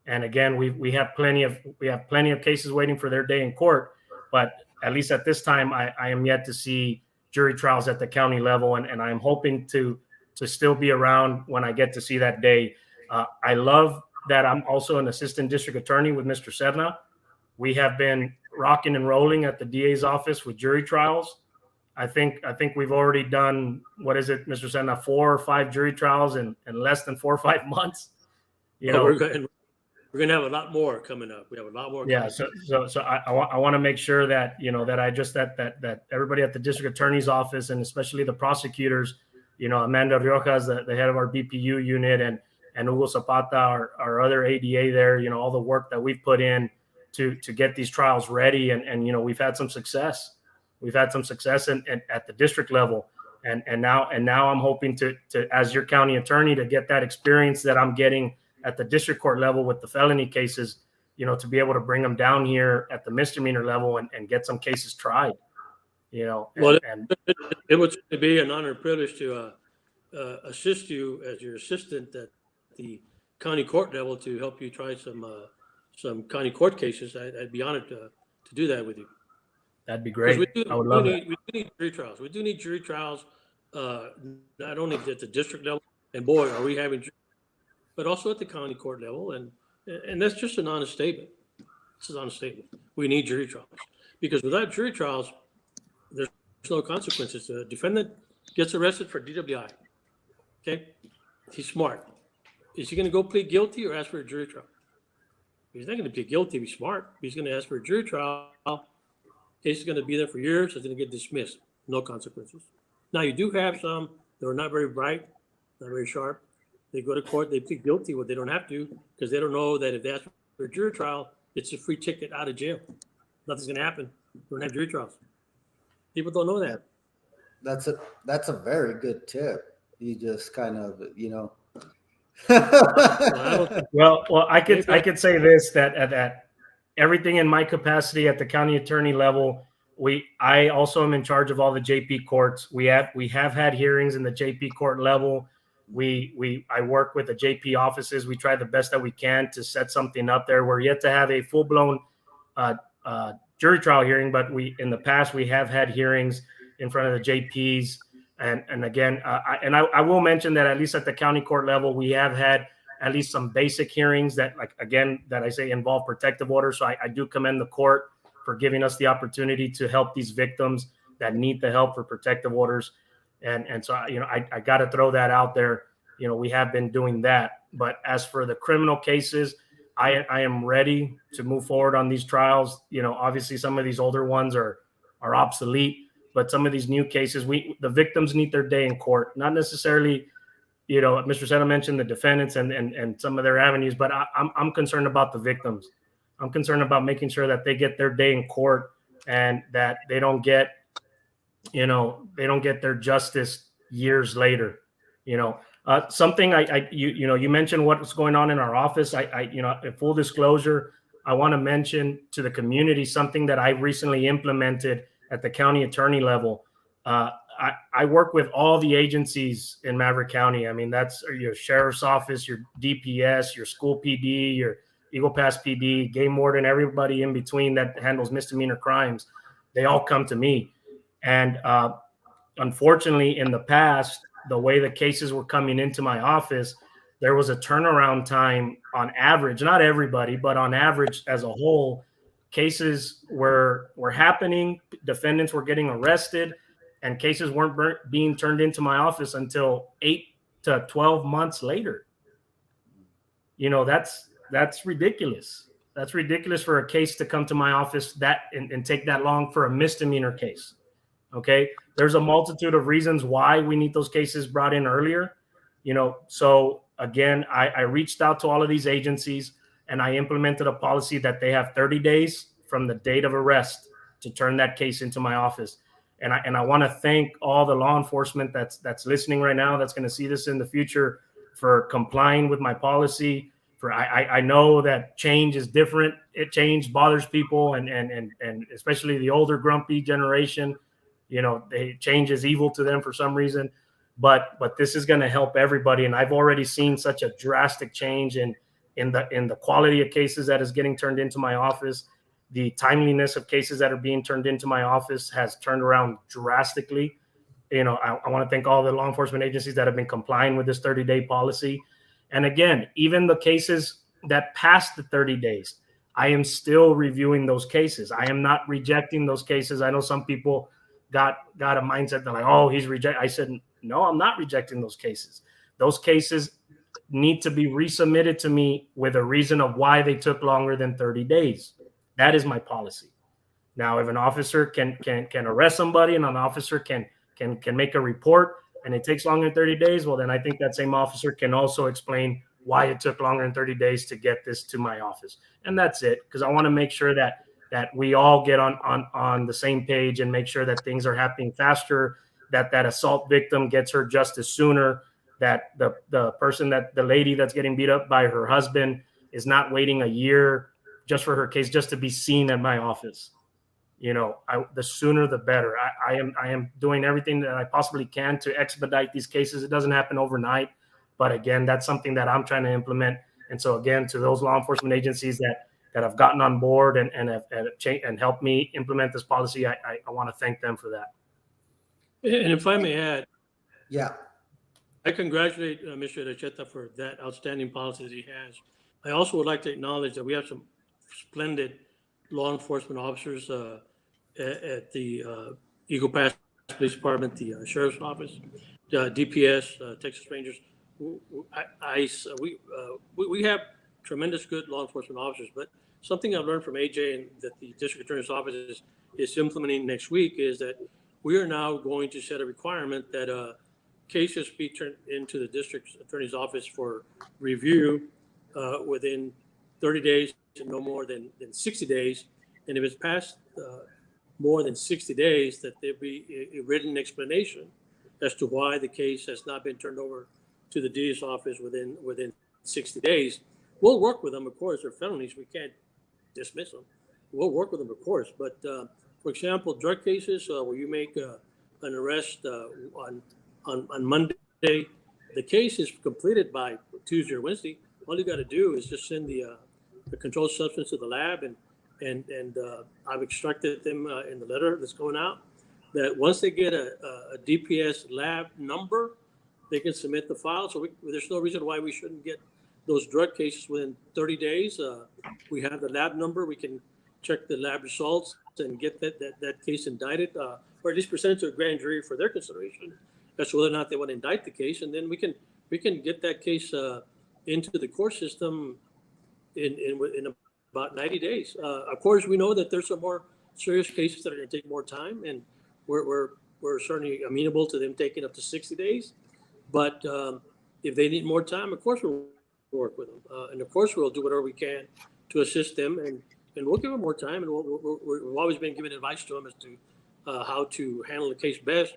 And again, we have plenty of cases waiting for their day in court, but at least at this time, I am yet to see jury trials at the county level, and I'm hoping to still be around when I get to see that day. I love that I'm also an assistant district attorney with Mr. Serna. We have been rocking and rolling at the DA's office with jury trials. I think we've already done, what is it, Mr. Serna, 4 or 5 jury trials in less than 4 or 5 months. We're going to have a lot more coming up. We have a lot more. Yeah. So I want to make sure that, that everybody at the district attorney's office, and especially the prosecutors, Amanda Riojas, the head of our BPU unit, and Hugo Zapata, our other ADA there, you know, all the work that we've put in to get these trials ready. And you know, we've had some success. We've had some success at the district level. And now I'm hoping to, as your county attorney, to get that experience that I'm getting at the district court level with the felony cases, you know, to be able to bring them down here at the misdemeanor level and get some cases tried, you know. It would be an honor and privilege to assist you as your assistant at the county court level to help you try some county court cases. I'd be honored to do that with you. That'd be great. I would love it. We do need jury trials. We do need jury trials, not only at the district level, and boy, are we having, but also at the county court level. And that's just an honest statement. This is an honest statement. We need jury trials because without jury trials, there's no consequences. The defendant gets arrested for DWI. Okay, he's smart. Is he going to go plead guilty or ask for a jury trial? He's not going to plead guilty. He's smart. He's going to ask for a jury trial. Case is going to be there for years. It's going to get dismissed. No consequences. Now, you do have some that are not very bright, not very sharp. They go to court, they plead guilty, well, they don't have to because they don't know that if they ask for a jury trial, it's a free ticket out of jail. Nothing's going to happen. You don't have jury trials. People don't know that. That's a very good tip. You just kind of, you know. well, I could say this, that everything in my capacity at the county attorney level, I also am in charge of all the JP courts. We have had hearings in the JP court level. I work with the JP offices. We try the best that we can to set something up there. We're yet to have a full-blown jury trial hearing, but in the past we have had hearings in front of the JPs. And again, I will mention that at least at the county court level, we have had at least some basic hearings that, like, again, that I say involve protective orders. So I do commend the court for giving us the opportunity to help these victims that need the help for protective orders. And so, you know, I got to throw that out there. You know, we have been doing that. But as for the criminal cases, I am ready to move forward on these trials. You know, obviously some of these older ones are obsolete, but some of these new cases, the victims need their day in court, not necessarily. You know, Mr. Serna mentioned the defendants and some of their avenues, but I'm concerned about the victims. I'm concerned about making sure that they get their day in court and that they don't get their justice years later. You know, something you mentioned what's going on in our office. In full disclosure, I want to mention to the community something that I recently implemented at the county attorney level. I work with all the agencies in Maverick County. I mean, that's your sheriff's office, your DPS, your school PD, your Eagle Pass PD, game warden, everybody in between that handles misdemeanor crimes. They all come to me. And unfortunately, in the past, the way the cases were coming into my office, there was a turnaround time on average, not everybody, but on average as a whole, cases were happening, defendants were getting arrested, and cases weren't being turned into my office until 8 to 12 months later. You know, that's ridiculous. That's ridiculous for a case to come to my office and take that long for a misdemeanor case. Okay. There's a multitude of reasons why we need those cases brought in earlier. You know, so again, I reached out to all of these agencies and I implemented a policy that they have 30 days from the date of arrest to turn that case into my office. And I want to thank all the law enforcement that's listening right now, that's going to see this in the future, for complying with my policy. I know that change is different. Change bothers people, and especially the older grumpy generation. You know, change is evil to them for some reason. But this is going to help everybody, and I've already seen such a drastic change in the quality of cases that is getting turned into my office. The timeliness of cases that are being turned into my office has turned around drastically. You know, I want to thank all the law enforcement agencies that have been complying with this 30-day policy. And again, even the cases that passed the 30 days, I am still reviewing those cases. I am not rejecting those cases. I know some people got a mindset that, like, oh, he's rejecting. I said, no, I'm not rejecting those cases. Those cases need to be resubmitted to me with a reason of why they took longer than 30 days. That is my policy. Now, if an officer can arrest somebody and an officer can make a report and it takes longer than 30 days, well, then I think that same officer can also explain why it took longer than 30 days to get this to my office. And that's it, because I want to make sure that we all get on the same page and make sure that things are happening faster, that assault victim gets her justice sooner, that the lady that's getting beat up by her husband is not waiting a year just for her case just to be seen at my office. The sooner the better. I am doing everything that I possibly can to expedite these cases. It doesn't happen overnight, but again, that's something that I'm trying to implement. And so again, to those law enforcement agencies that have gotten on board and helped me implement this policy, I want to thank them for that. And if I may add, Yeah. I congratulate Mr. Iracheta for that outstanding policy that he has. I also would like to acknowledge that we have some splendid law enforcement officers at the Eagle Pass Police Department, the Sheriff's Office, DPS, Texas Rangers, ICE. We have tremendous good law enforcement officers. But something I've learned from AJ and that the District Attorney's Office is implementing next week is that we are now going to set a requirement that cases be turned into the District Attorney's Office for review within 30 days and no more than 60 days. And if it's past more than 60 days, that there be a written explanation as to why the case has not been turned over to the DA's office within 60 days. We'll work with them, of course. They're felonies. We can't dismiss them. We'll work with them, of course. But for example, drug cases where you make an arrest on Monday, the case is completed by Tuesday or Wednesday. All you got to do is just send the controlled substance to the lab, and I've instructed them in the letter that's going out that once they get a DPS lab number, they can submit the file. So there's no reason why we shouldn't get those drug cases within 30 days. We have the lab number. We can check the lab results and get that case indicted, or at least presented to a grand jury for their consideration as to whether or not they want to indict the case. And then we can get that case into the court system in about 90 days. Of course, we know that there's some more serious cases that are going to take more time, and we're certainly amenable to them taking up to 60 days. But if they need more time, of course we'll work with them, and of course we'll do whatever we can to assist them, and we'll give them more time. And we've always been giving advice to them as to how to handle the case best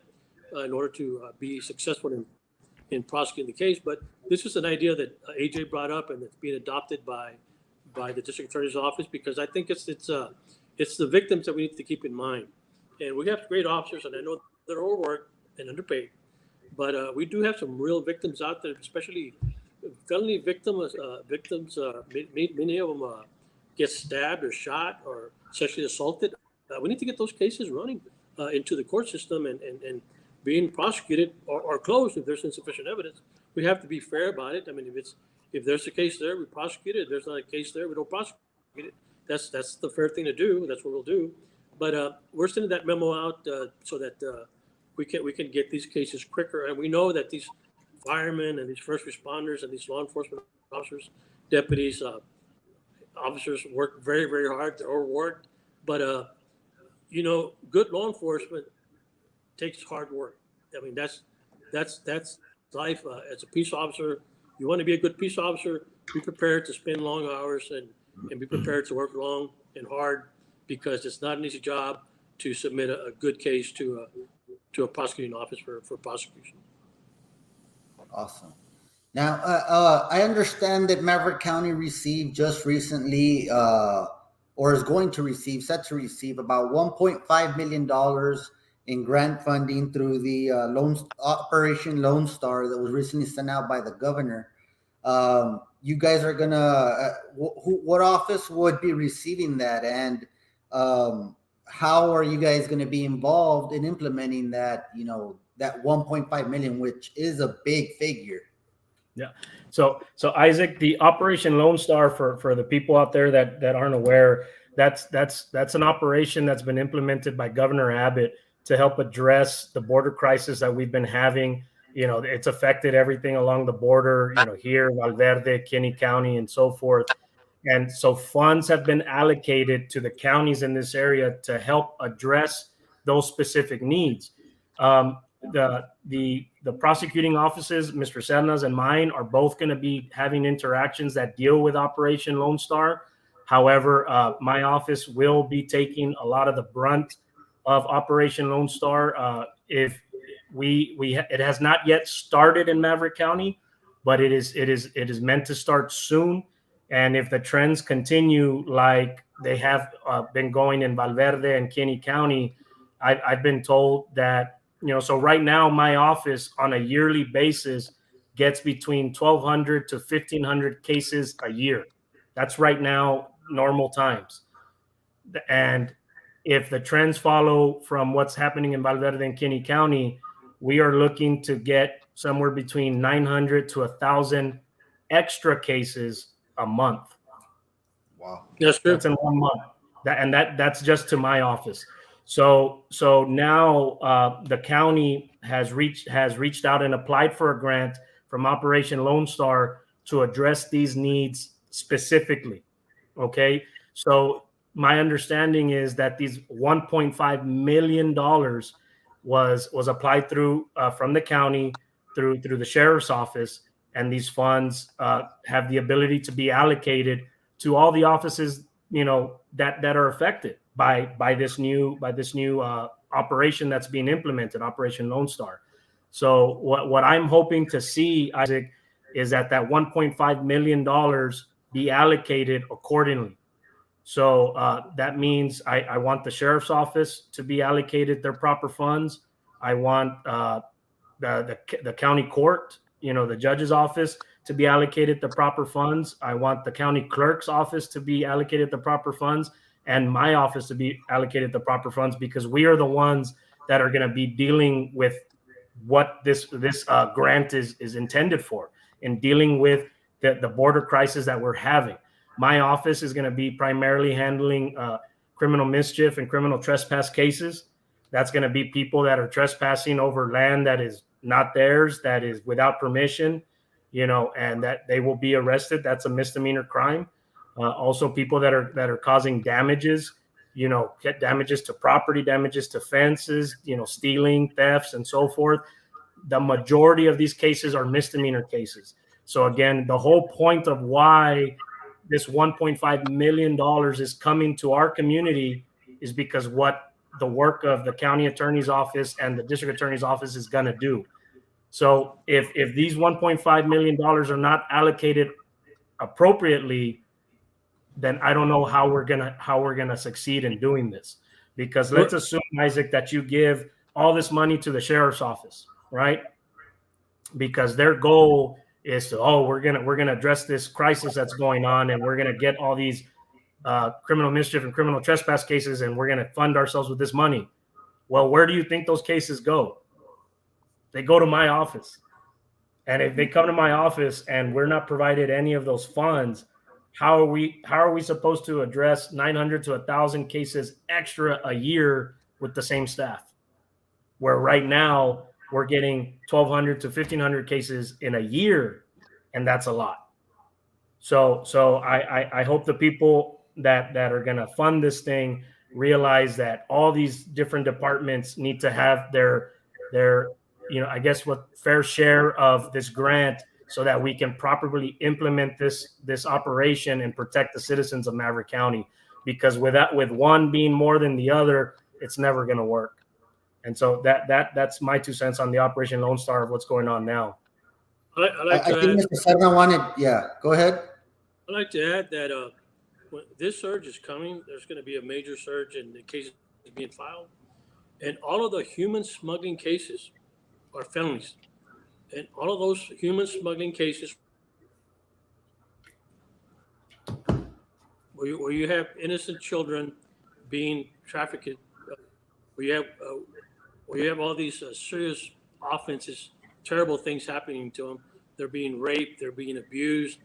in order to be successful in prosecuting the case. But this is an idea that AJ brought up, and it's being adopted by the District Attorney's Office, because I think it's the victims that we need to keep in mind. And we have great officers, and I know they're overworked and underpaid, but we do have some real victims out there, especially felony victims. Many of them get stabbed or shot or sexually assaulted. We need to get those cases running into the court system and being prosecuted or closed if there's insufficient evidence. We have to be fair about it. I mean, if there's a case there, we prosecute it. If there's not a case there, we don't prosecute it. That's the fair thing to do. That's what we'll do. But we're sending that memo out so that we can get these cases quicker. And we know that these firemen and these first responders and these law enforcement officers, deputies, officers work very, very hard. They're overworked. But good law enforcement takes hard work. I mean, that's life. As a peace officer, you want to be a good peace officer, be prepared to spend long hours and be prepared to work long and hard, because it's not an easy job to submit a good case to a prosecuting office for prosecution. Awesome. Now, I understand that Maverick County received just recently, or is going to receive, set to receive about $1.5 million in grant funding through the Operation Lone Star that was recently sent out by the governor. You guys are gonna, what office would be receiving that, and how are you guys going to be involved in implementing that? That 1.5 million, which is a big figure. Yeah. So Isaac, the Operation Lone Star, for the people out there that aren't aware, that's an operation that's been implemented by Governor Abbott to help address the border crisis that we've been having. It's affected everything along the border, here, Valverde, Kinney County, and so forth. And so funds have been allocated to the counties in this area to help address those specific needs. the prosecuting offices, Mr. Serna's and mine, are both going to be having interactions that deal with Operation Lone Star. However, my office will be taking a lot of the brunt of Operation Lone Star. If it has not yet started in Maverick County, but it is meant to start soon. And if the trends continue like they have been going in Valverde and Kinney County, I've been told that, so right now my office on a yearly basis gets between 1,200 to 1,500 cases a year. That's right now normal times. And if the trends follow from what's happening in Valverde and Kinney County, we are looking to get somewhere between 900 to 1,000 extra cases a month. Wow. That's true. That's in 1 month. That's just to my office. So now the county has reached out and applied for a grant from Operation Lone Star to address these needs specifically. Okay. So my understanding is that these $1.5 million was applied through from the county through the sheriff's office, and these funds have the ability to be allocated to all the offices that are affected by this new operation that's being implemented, Operation Lone Star. So what I'm hoping to see, Isaac, is that $1.5 million be allocated accordingly. So that means I want the sheriff's office to be allocated their proper funds. I want the county court, the judge's office, to be allocated the proper funds. I want the county clerk's office to be allocated the proper funds, and my office to be allocated the proper funds, because we are the ones that are going to be dealing with what this grant is intended for, in dealing with the border crisis that we're having. My office is going to be primarily handling criminal mischief and criminal trespass cases. That's going to be people that are trespassing over land that is not theirs, that is without permission, and that they will be arrested. That's a misdemeanor crime. Also, people that are causing damages, get damages to property, damages to fences, stealing, thefts, and so forth. The majority of these cases are misdemeanor cases. So again, the whole point of why this $1.5 million is coming to our community is because what the work of the county attorney's office and the district attorney's office is going to do. So if these $1.5 million are not allocated appropriately, then I don't know how we're gonna succeed in doing this. Because let's assume, Isaac, that you give all this money to the sheriff's office, right? Because their goal is to, we're gonna address this crisis that's going on, and we're gonna get all these criminal mischief and criminal trespass cases, and we're gonna fund ourselves with this money. Well, where do you think those cases go? They go to my office. And if they come to my office and we're not provided any of those funds, how are we supposed to address 900 to 1,000 cases extra a year with the same staff? Where right now we're getting 1,200 to 1,500 cases in a year, and that's a lot. So I hope the people that are going to fund this thing realize that all these different departments need to have their I guess what fair share of this grant, so that we can properly implement this operation and protect the citizens of Maverick County. Because with one being more than the other, it's never going to work. And so that's my 2 cents on the Operation Lone Star of what's going on now. I think Mr. Serna wanted, go ahead. I'd like to add that when this surge is coming, there's going to be a major surge in the cases being filed, and all of the human smuggling cases are felonies. And all of those human smuggling cases where you have innocent children being trafficked, where you have all these serious offenses, terrible things happening to them. They're being raped, they're being abused,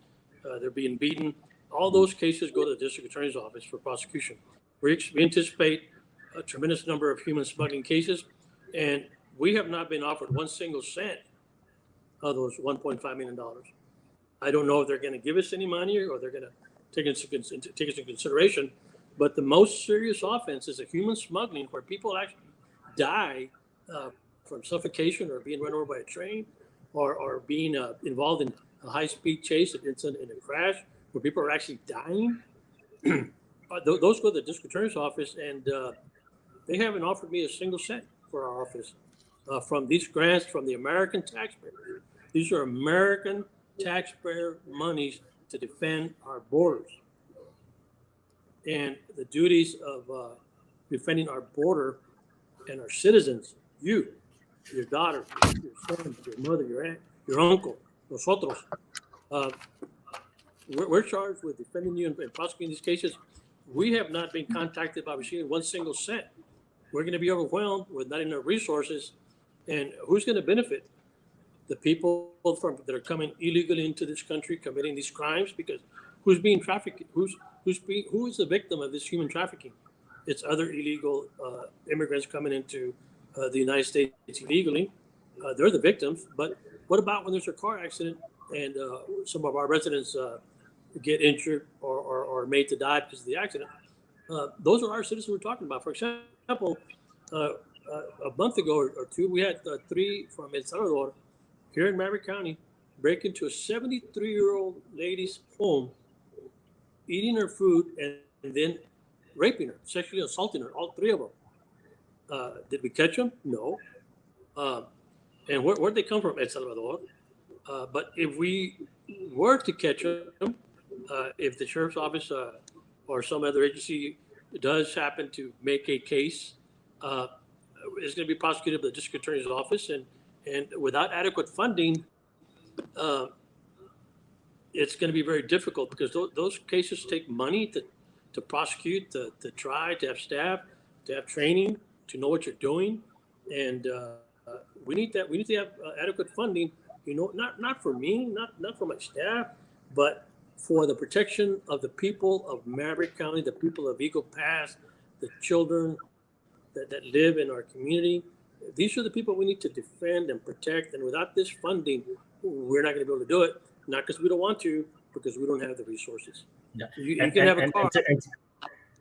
they're being beaten. All those cases go to the district attorney's office for prosecution. We anticipate a tremendous number of human smuggling cases, and we have not been offered 1 single cent of those $1.5 million. I don't know if they're going to give us any money or they're going to take us into consideration. But the most serious offense is a human smuggling, where people actually die from suffocation or being run over by a train or being involved in a high-speed chase in a crash where people are actually dying. Those go to the district attorney's office, and they haven't offered me a single cent for our office from these grants from the American taxpayer. These are American taxpayer monies to defend our borders. And the duties of defending our border and our citizens, you, your daughter, your son, your mother, your aunt, your uncle, nosotros, we're charged with defending you and prosecuting these cases. We have not been contacted about receiving one single cent. We're going to be overwhelmed with not enough resources. And who's going to benefit? The people that are coming illegally into this country, committing these crimes, because who's being trafficked? Who is the victim of this human trafficking? It's other illegal immigrants coming into the United States illegally. They're the victims. But what about when there's a car accident and some of our residents get injured or made to die because of the accident? Those are our citizens we're talking about. For example, a month ago or two, we had 3 from El Salvador here in Maverick County break into a 73-year-old lady's home, eating her food, and then raping her, sexually assaulting her, all 3 of them. Did we catch them? No. And where'd they come from? El Salvador. But if we were to catch them, if the sheriff's office or some other agency does happen to make a case, it's going to be prosecuted by the district attorney's office, and without adequate funding, it's going to be very difficult because those cases take money to prosecute, to try, to have staff, to have training, to know what you're doing, and we need that. We need to have adequate funding. Not for me, not for my staff, but for the protection of the people of Maverick County, the people of Eagle Pass, the children that live in our community. These are the people we need to defend and protect. And without this funding, we're not going to be able to do it. Not because we don't want to, because we don't have the resources. Yeah. You can have a car.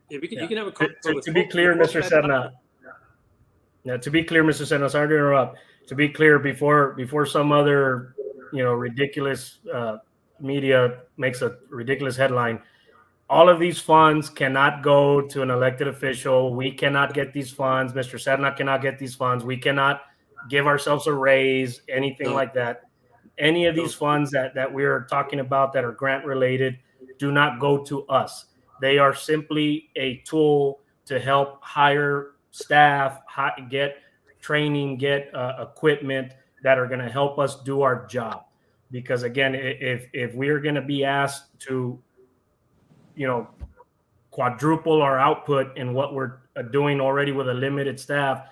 You can have a car. To be clear, Mr. Serna. Yeah, to be clear, Mr. Serna, sorry to interrupt. To be clear, before some other, ridiculous media makes a ridiculous headline, all of these funds cannot go to an elected official. We cannot get these funds. Mr. Serna cannot get these funds. We cannot give ourselves a raise, anything like that. Any of these funds that we're talking about that are grant related do not go to us. They are simply a tool to help hire staff, get training, get equipment that are going to help us do our job. Because again, if we're going to be asked to, quadruple our output in what we're doing already with a limited staff,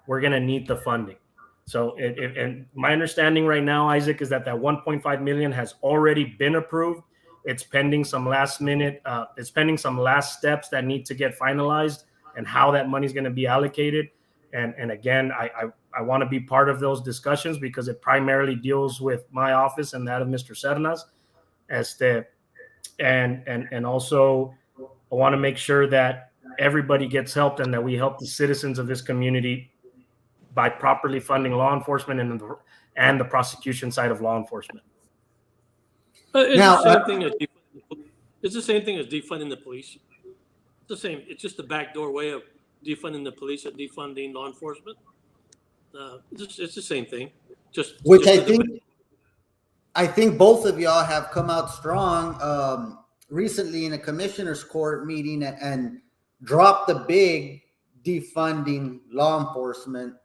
we're going to need the funding. So, and my understanding right now, Isaac, is that 1.5 million has already been approved. It's pending some last steps that need to get finalized and how that money is going to be allocated. And again, I want to be part of those discussions because it deals with my office and that of Mr. Serna's. And also I want to make sure that everybody gets helped and that we help the citizens of this community by properly funding law enforcement and the prosecution side of law enforcement. It's the same thing as defunding the police. It's the same. It's just the backdoor way of defunding the police and defunding law enforcement. It's the same thing. I think both of y'all have come out strong recently in a commissioner's court meeting and dropped the big defunding law enforcement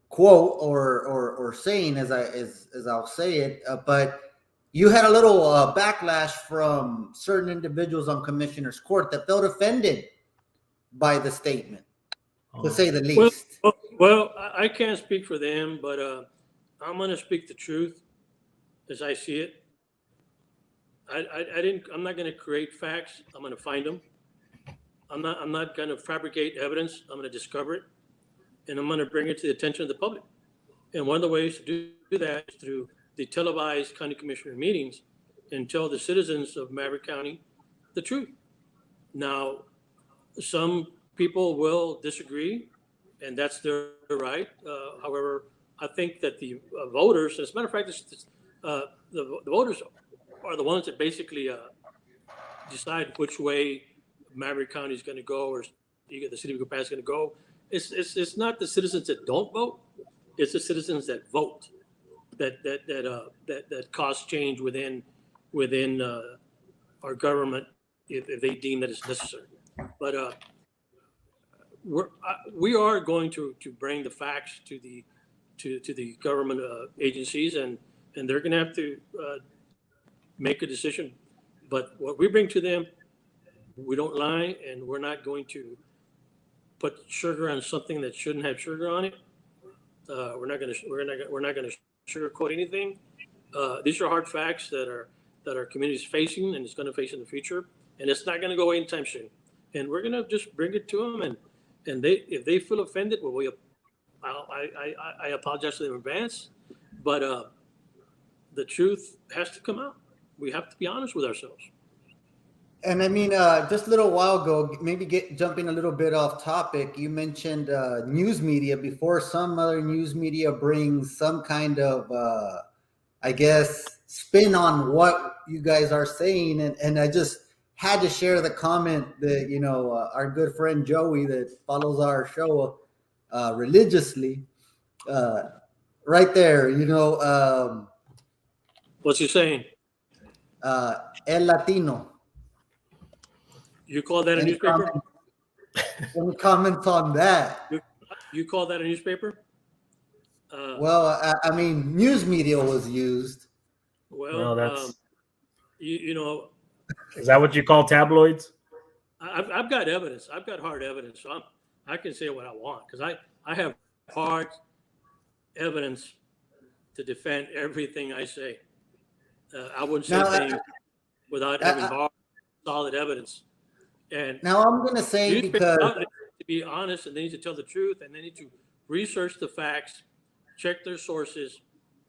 quote or saying, as I'll say it, but you had a little backlash from certain individuals on commissioner's court that felt offended by the statement, to say the least. Well, I can't speak for them, but I'm going to speak the truth as I see it. I'm not going to create facts. I'm going to find them. I'm not going to fabricate evidence. I'm going to discover it, and I'm going to bring it to the attention of the public. And one of the ways to do that is through the televised county commissioner meetings and tell the citizens of Maverick County the truth. Now, some people will disagree and that's their right. However, I think that the voters, as a matter of fact, the voters are the ones that basically decide which way Maverick County is going to go, or the city of Eagle Pass is going to go. It's not the citizens that don't vote; it's the citizens that vote that cause change within our government if they deem that it's necessary. But we are going to bring the facts to the government agencies, and they're going to have to make a decision. But what we bring to them, we don't lie, and we're not going to put sugar on something that shouldn't have sugar on it. We're not going to sugarcoat anything. These are hard facts that our community is facing, and it's going to face in the future, and it's not going to go away anytime soon. And we're going to just bring it to them, and if they feel offended, well, I apologize to them in advance, but the truth has to come out. We have to be honest with ourselves. And I mean, just a little while ago, maybe jumping a little bit off topic, you mentioned news media before. Some other news media brings some kind of, I guess, spin on what you guys are saying. And I just had to share the comment that, our good friend Joey that follows our show religiously, right there, What's he saying? El Latino. You call that a newspaper? Any comments on that? You call that a newspaper? Well, I mean, news media was used. Well, that's is that what you call tabloids? I've got evidence. I've got hard evidence. So I can say what I want because I have hard evidence to defend everything I say. I wouldn't say things without having hard, solid evidence. And now I'm going to say because to be honest, and they need to tell the truth, and they need to research the facts, check their sources,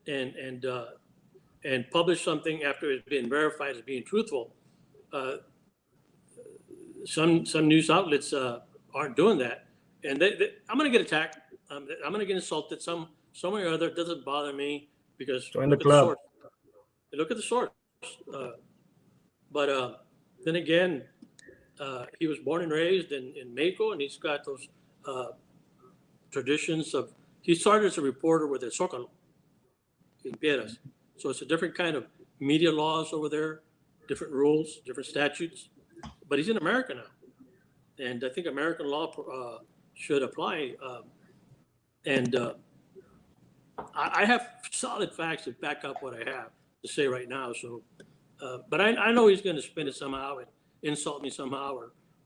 and publish something after it's been verified as being truthful. Some news outlets aren't doing that, and I'm going to get attacked. I'm going to get insulted some way or other. It doesn't bother me because join the club. Look at the source. But then again, he was born and raised in Mexico, and he's got those traditions of. He started as a reporter with El Zócalo in Piedras, so it's a different kind of media laws over there, different rules, different statutes. But he's in America now, and I think American law should apply. I have solid facts to back up what I have to say right now. So, but I know he's going to spin it somehow and insult me somehow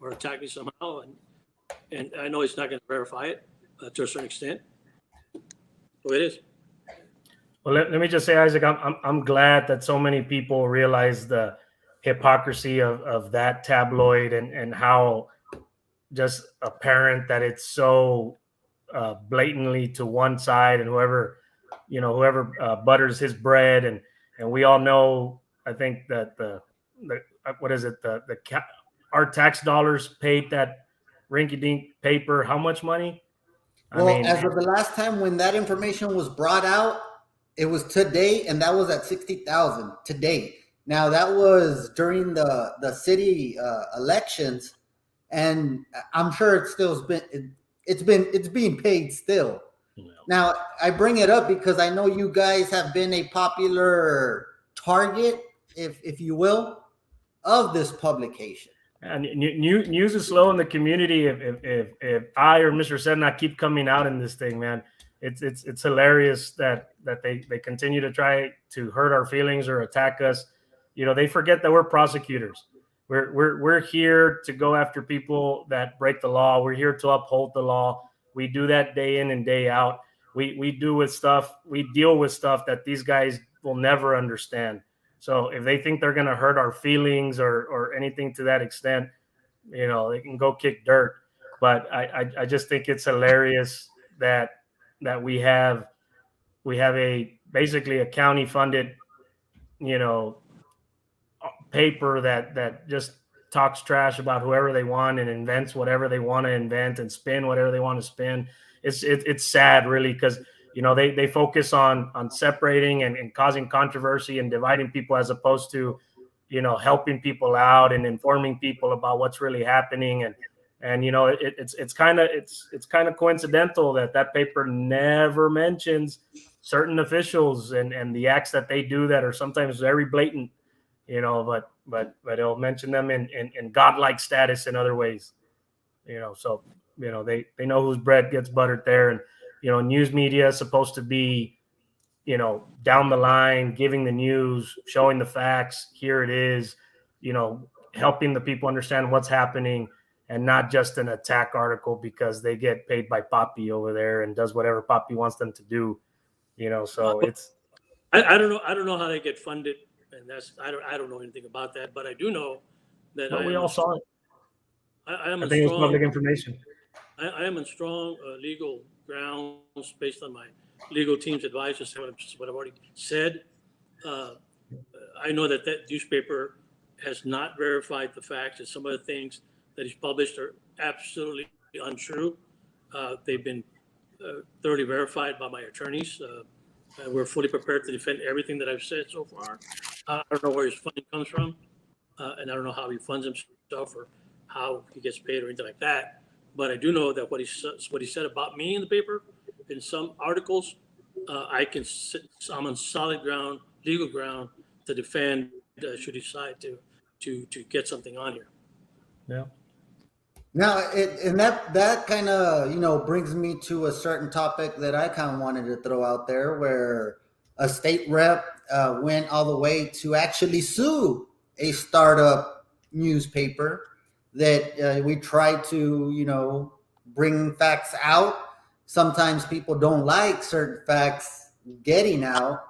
or attack me somehow, and I know he's not going to verify it to a certain extent. So it is. Well, let me just say, Isaac, I'm glad that so many people realize the hypocrisy of that tabloid and how just apparent that it's so blatantly to one side, and whoever butters his bread, and we all know, I think that the what is it, our tax dollars paid that rinky-dink paper how much money? Well, as of the last time when that information was brought out, it was to date, and that was at 60,000 to date. Now that was during the city elections, and I'm sure it's being paid still. No. Now I bring it up because I know you guys have been a popular target, if you will, of this publication. And news is slow in the community. If I or Mr. Serna keep coming out in this thing, man, it's hilarious that they continue to try to hurt our feelings or attack us. They forget that we're prosecutors. We're here to go after people that break the law. We're here to uphold the law. We do that day in and day out. We deal with stuff that these guys will never understand. So if they think they're going to hurt our feelings or anything to that extent, they can go kick dirt. But I just think it's hilarious that we have basically a county funded, paper that just talks trash about whoever they want and invents whatever they want to invent and spin whatever they want to spin. it's sad really, because they focus on separating and causing controversy and dividing people, as opposed to helping people out and informing people about what's really happening. And it's kind of coincidental that paper never mentions certain officials and the acts that they do that are sometimes very blatant, but it'll mention them in godlike status in other ways, so they know whose bread gets buttered there. And news media is supposed to be down the line, giving the news, showing the facts. Here it is, helping the people understand what's happening, and not just an attack article because they get paid by Papi over there and does whatever Papi wants them to do. So it's. I don't know how they get funded, and I don't know anything about that, but I do know that. But we all saw it. I think it's public information. I am on strong legal grounds based on my legal team's advice, just what I've already said. I know that newspaper has not verified the facts, and some of the things that he's published are absolutely untrue. They've been thoroughly verified by my attorneys. We're fully prepared to defend everything that I've said so far. I don't know where his funding comes from, and I don't know how he funds himself or how he gets paid or anything like that. But I do know that what he said about me in the paper, in some articles, I'm on solid ground, legal ground, to defend should he decide to get something on here. Yeah. Now, and that kind of brings me to a certain topic that I kind of wanted to throw out there, where a state rep went all the way to actually sue a startup newspaper that we try to bring facts out. Sometimes people don't like certain facts getting out.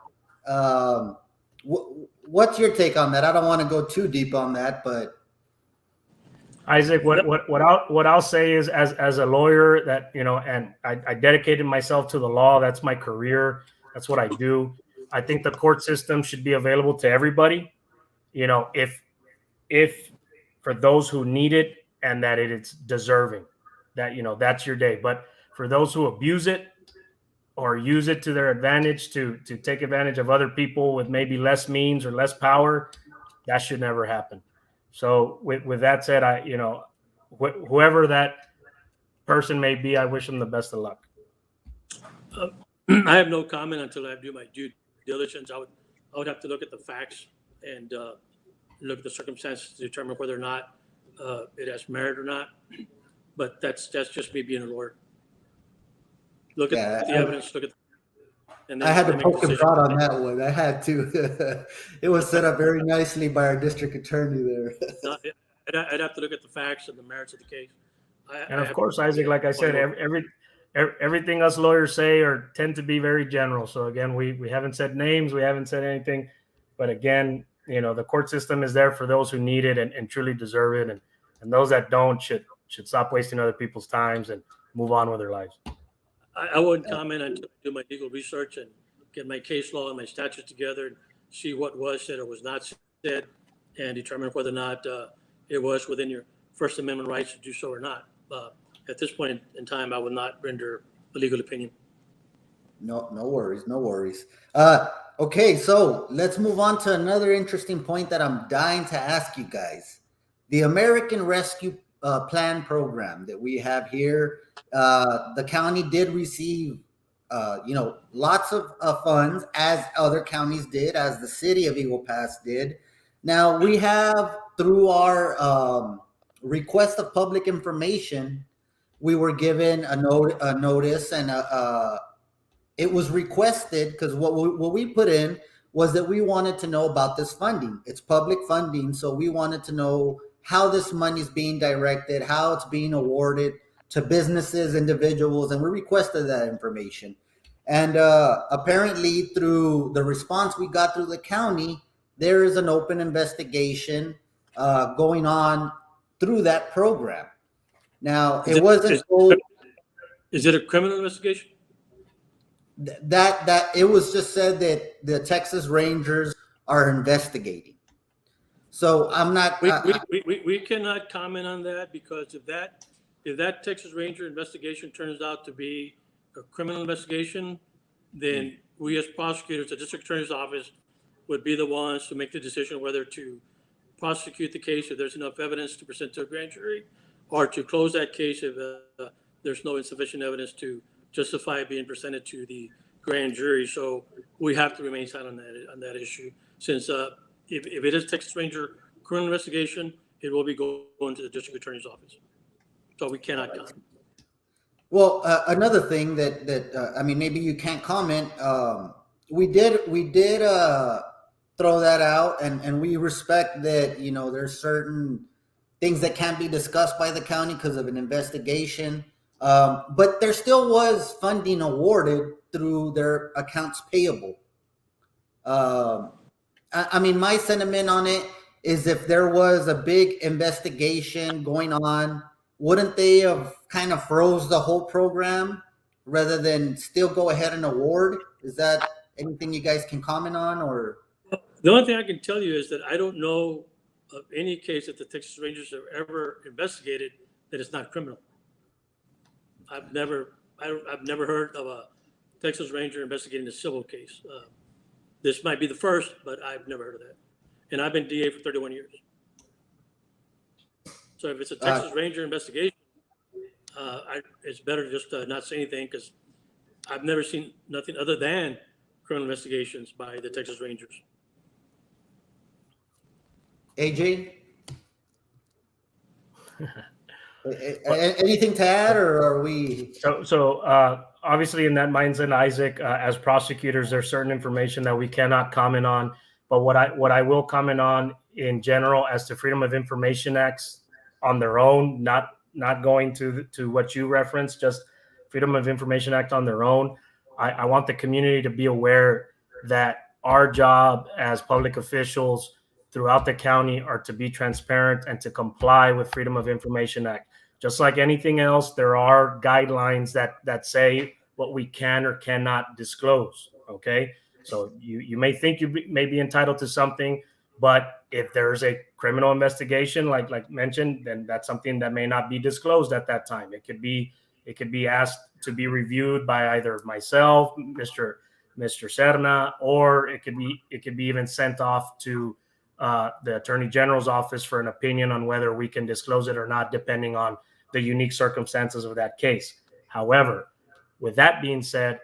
What's your take on that? I don't want to go too deep on that, but. Isaac, what I'll say is, as a lawyer that, and I dedicated myself to the law. That's my career. That's what I do. I think the court system should be available to everybody, if for those who need it and that it's deserving, that, that's your day. But for those who abuse it or use it to their advantage to take advantage of other people with maybe less means or less power, that should never happen. So with that said, whoever that person may be, I wish them the best of luck. I have no comment until I do my due diligence. I would have to look at the facts and look at the circumstances to determine whether or not it has merit or not. But that's just me being a lawyer. Look at the evidence. Look at. And then I had to poke and prod on that one. I had to. It was set up very nicely by our district attorney there. I'd have to look at the facts and the merits of the case. And of course, Isaac, like I said, everything us lawyers say tend to be very general. So again, we haven't said names, we haven't said anything, but again, the court system is there for those who need it and truly deserve it, and those that don't should stop wasting other people's times and move on with their lives. I wouldn't comment until I do my legal research and get my case law and my statutes together and see what was said or was not said, and determine whether or not it was within your First Amendment rights to do so or not. At this point in time, I would not render a legal opinion. No worries. Okay, so let's move on to another interesting point that I'm dying to ask you guys. The American Rescue Plan program that we have here. The county did receive, lots of funds, as other counties did, as the city of Eagle Pass did. Now we have, through our request of public information, we were given a notice, and it was requested because what we put in was that we wanted to know about this funding. It's public funding, so we wanted to know how this money is being directed, how it's being awarded to businesses, individuals, and we requested that information. And apparently, through the response we got through the county, there is an open investigation going on through that program. Now, it wasn't told. Is it a criminal investigation? That it was just said that the Texas Rangers are investigating. So I'm not. We cannot comment on that, because if that Texas Ranger investigation turns out to be a criminal investigation, then we as prosecutors, the district attorney's office, would be the ones to make the decision whether to prosecute the case if there's enough evidence to present to a grand jury, or to close that case if there's no insufficient evidence to justify it being presented to the grand jury. So we have to remain silent on that issue, since if it is Texas Ranger criminal investigation, it will be going to the district attorney's office. So we cannot comment. Well, another thing that I mean, maybe you can't comment. We did throw that out, and we respect that. You know, there's certain things that can't be discussed by the county because of an investigation. But there still was funding awarded through their accounts payable. I mean, my sentiment on it is if there was a big investigation going on, wouldn't they have kind of froze the whole program rather than still go ahead and award? Is that anything you guys can comment on? Or the only thing I can tell you is that I don't know of any case that the Texas Rangers have ever investigated that is not criminal. I've never heard of a Texas Ranger investigating a civil case. This might be the first, but I've never heard of that. And I've been DA for 31 years. So if it's a Texas Ranger investigation, it's better to just not say anything, because I've never seen nothing other than criminal investigations by the Texas Rangers. AJ? Anything to add, or are we? So obviously in that mindset, Isaac, as prosecutors, there's certain information that we cannot comment on. But what I will comment on in general as to Freedom of Information Acts on their own, not going to what you referenced, just Freedom of Information Act on their own. I want the community to be aware that our job as public officials throughout the county are to be transparent and to comply with Freedom of Information Act. Just like anything else, there are guidelines that say what we can or cannot disclose. Okay, so you may think you may be entitled to something, but if there's a criminal investigation, like mentioned, then that's something that may not be disclosed at that time. It could be asked to be reviewed by either myself, Mr. Serna, or it could be even sent off to the Attorney General's office for an opinion on whether we can disclose it or not, depending on the unique circumstances of that case. However, with that being said,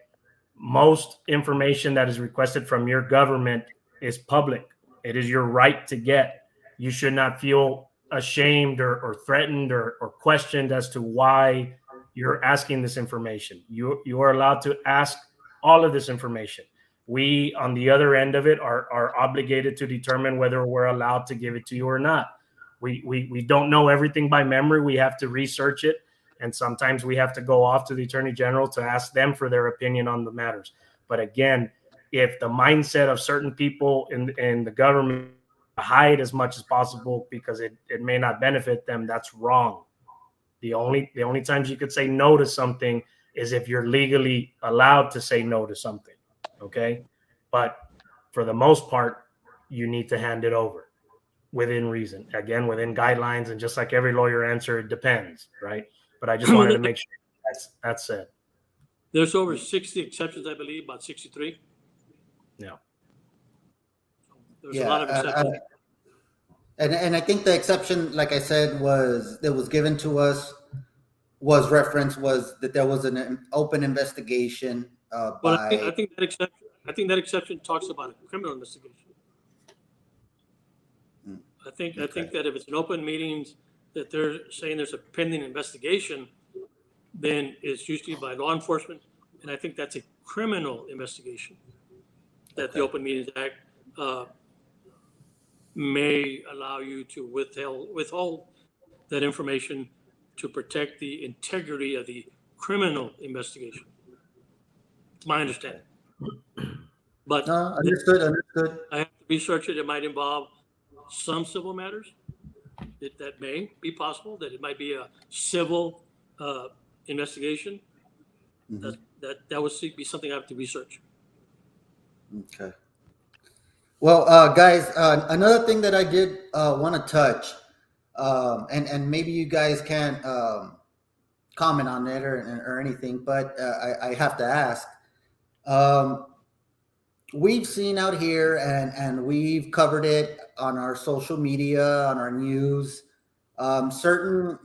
most information that is requested from your government is public. It is your right to get. You should not feel ashamed or threatened or questioned as to why you're asking this information. You are allowed to ask all of this information. We, on the other end of it, are obligated to determine whether we're allowed to give it to you or not. We don't know everything by memory. We have to research it. And sometimes we have to go off to the Attorney General to ask them for their opinion on the matters. But again, if the mindset of certain people in the government hide as much as possible because it may not benefit them, that's wrong. The only times you could say no to something is if you're legally allowed to say no to something. Okay. But for the most part, you need to hand it over within reason, again, within guidelines. And just like every lawyer answer, it depends. Right. But I just wanted to make sure that's said. There's over 60 exceptions, I believe, about 63. Yeah. There's a lot of exceptions. And I think the exception, like I said, was given to us was that there was an open investigation. But I think that exception talks about a criminal investigation. I think that if it's an open meetings that they're saying there's a pending investigation, then it's usually by law enforcement, and I think that's a criminal investigation. That the Open Meetings Act may allow you to withhold that information to protect the integrity of the criminal investigation. It's my understanding. But understood. I have to research it. It might involve some civil matters. That may be possible. That it might be a civil investigation. Mm-hmm. That would be something I have to research. Okay. Well, guys, another thing that I did want to touch, and maybe you guys can comment on it or anything, but I have to ask. Um, we've seen out here, and we've covered it on our social media, on our news. Certain,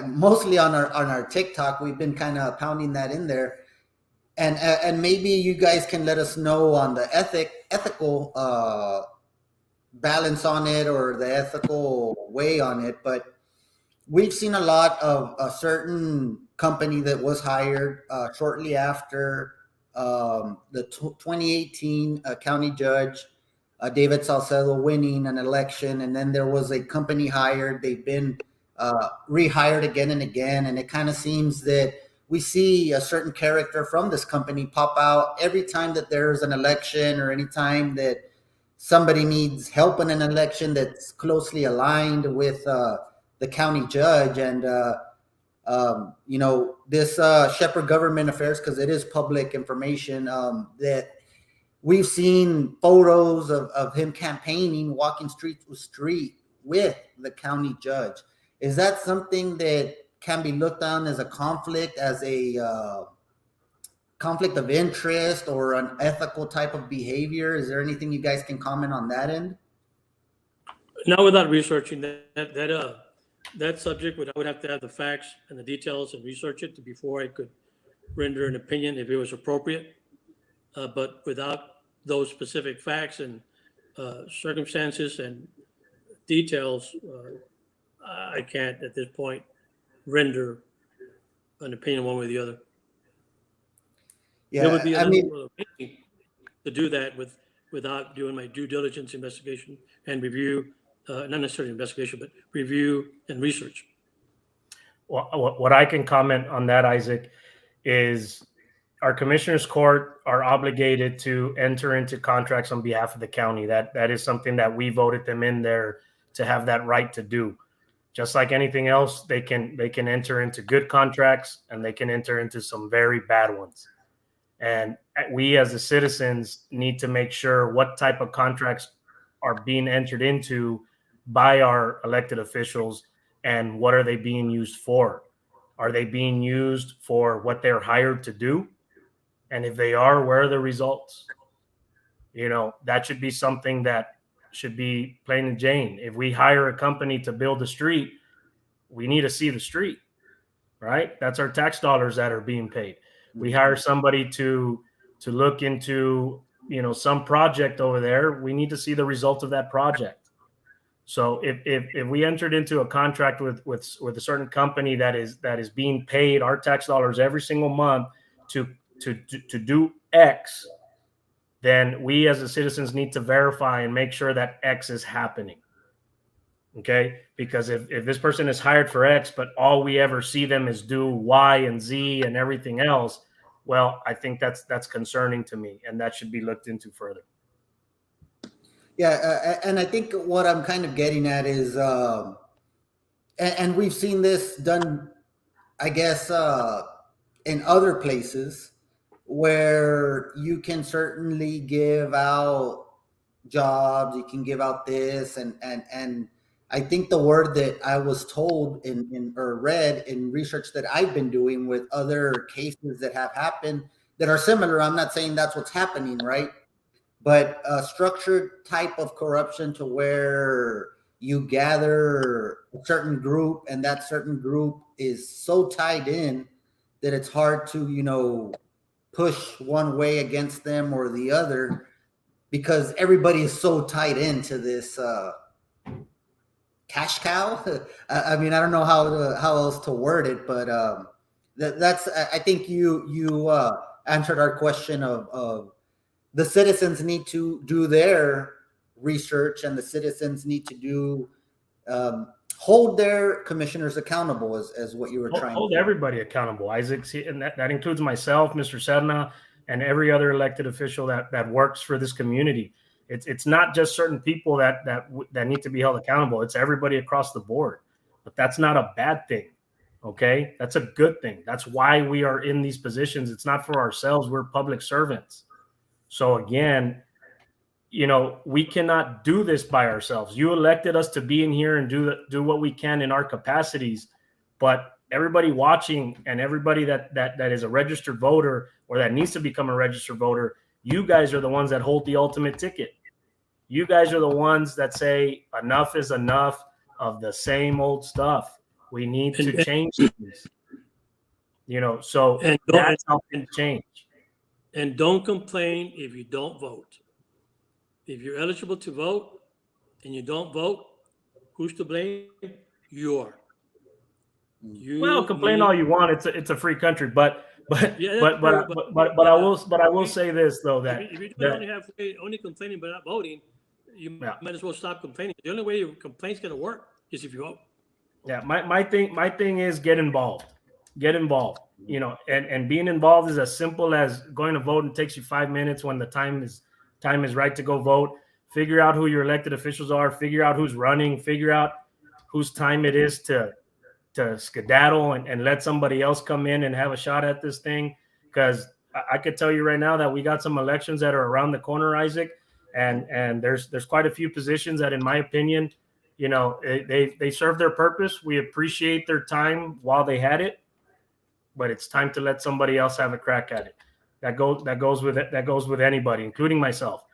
mostly on our TikTok, we've been kind of pounding that in there, and maybe you guys can let us know on the ethical balance on it, or the ethical way on it. But we've seen a lot of a certain company that was hired shortly after the 2018 county judge David Salcedo winning an election, and then there was a company hired. They've been rehired again and again, and it kind of seems that we see a certain character from this company pop out every time that there's an election, or any time that somebody needs help in an election that's closely aligned with the county judge. And this Shepherd Government Affairs, because it is public information, that we've seen photos of him campaigning, walking street to street with the county judge. Is that something that can be looked on as a conflict, as a conflict of interest, or an ethical type of behavior? Is there anything you guys can comment on that end? Not without researching that subject. I would have to have the facts and the details and research it before I could render an opinion if it was appropriate. But without those specific facts and circumstances and details, I can't at this point render an opinion one way or the other. Yeah, it would be illegal to do that without doing my due diligence investigation and review, not necessarily investigation, but review and research. Well, what I can comment on that, Isaac, is our commissioners court are obligated to enter into contracts on behalf of the county. That is something that we voted them in there to have that right to do. Just like anything else, they can enter into good contracts, and they can enter into some very bad ones. And we as the citizens need to make sure what type of contracts are being entered into by our elected officials, and what are they being used for? Are they being used for what they're hired to do? And if they are, where are the results? That should be something that should be plain and Jane. If we hire a company to build a street, we need to see the street, right? That's our tax dollars that are being paid. We hire somebody to look into, some project over there. We need to see the result of that project. So if we entered into a contract with a certain company that is being paid our tax dollars every single month to do X, then we as the citizens need to verify and make sure that X is happening. Okay? Because if this person is hired for X, but all we ever see them is do Y and Z and everything else, well, I think that's concerning to me, and that should be looked into further. Yeah, and I think what I'm kind of getting at is, and we've seen this done, I guess, in other places, where you can certainly give out jobs, you can give out this, and I think the word that I was told or read in research that I've been doing with other cases that have happened that are similar, I'm not saying that's what's happening, right? But a structured type of corruption to where you gather a certain group, and that certain group is so tied in that it's hard to, push one way against them or the other, because everybody is so tied into this cash cow. I mean, I don't know how else to word it, but that's. I think you answered our question of the citizens need to do their research, and the citizens need to do hold their commissioners accountable, as what you were trying hold to do. Everybody accountable, Isaac, and that includes myself, Mr. Serna, and every other elected official that works for this community. It's not just certain people that need to be held accountable. It's everybody across the board. But that's not a bad thing. Okay, that's a good thing. That's why we are in these positions. It's not for ourselves. We're public servants. So again, we cannot do this by ourselves. You elected us to be in here and do what we can in our capacities, but everybody watching and everybody that is a registered voter or that needs to become a registered voter, you guys are the ones that hold the ultimate ticket. You guys are the ones that say enough is enough of the same old stuff. We need to change things. So that's how things change. And don't complain if you don't vote. If you're eligible to vote and you don't vote, who's to blame? You are. Complain all you want. It's a free country, but I will say this though, that if you're only complaining but not voting, you might as well stop complaining. The only way your complaint's going to work is if you vote. Yeah, my thing is get involved. Get involved. And being involved is as simple as going to vote. And takes you 5 minutes when the time is right to go vote. Figure out who your elected officials are. Figure out who's running. Figure out whose time it is to skedaddle and let somebody else come in and have a shot at this thing. Because I could tell you right now that we got some elections that are around the corner, Isaac, and there's quite a few positions that, in my opinion, they serve their purpose. We appreciate their time while they had it, but it's time to let somebody else have a crack at it. That goes with anybody, including myself.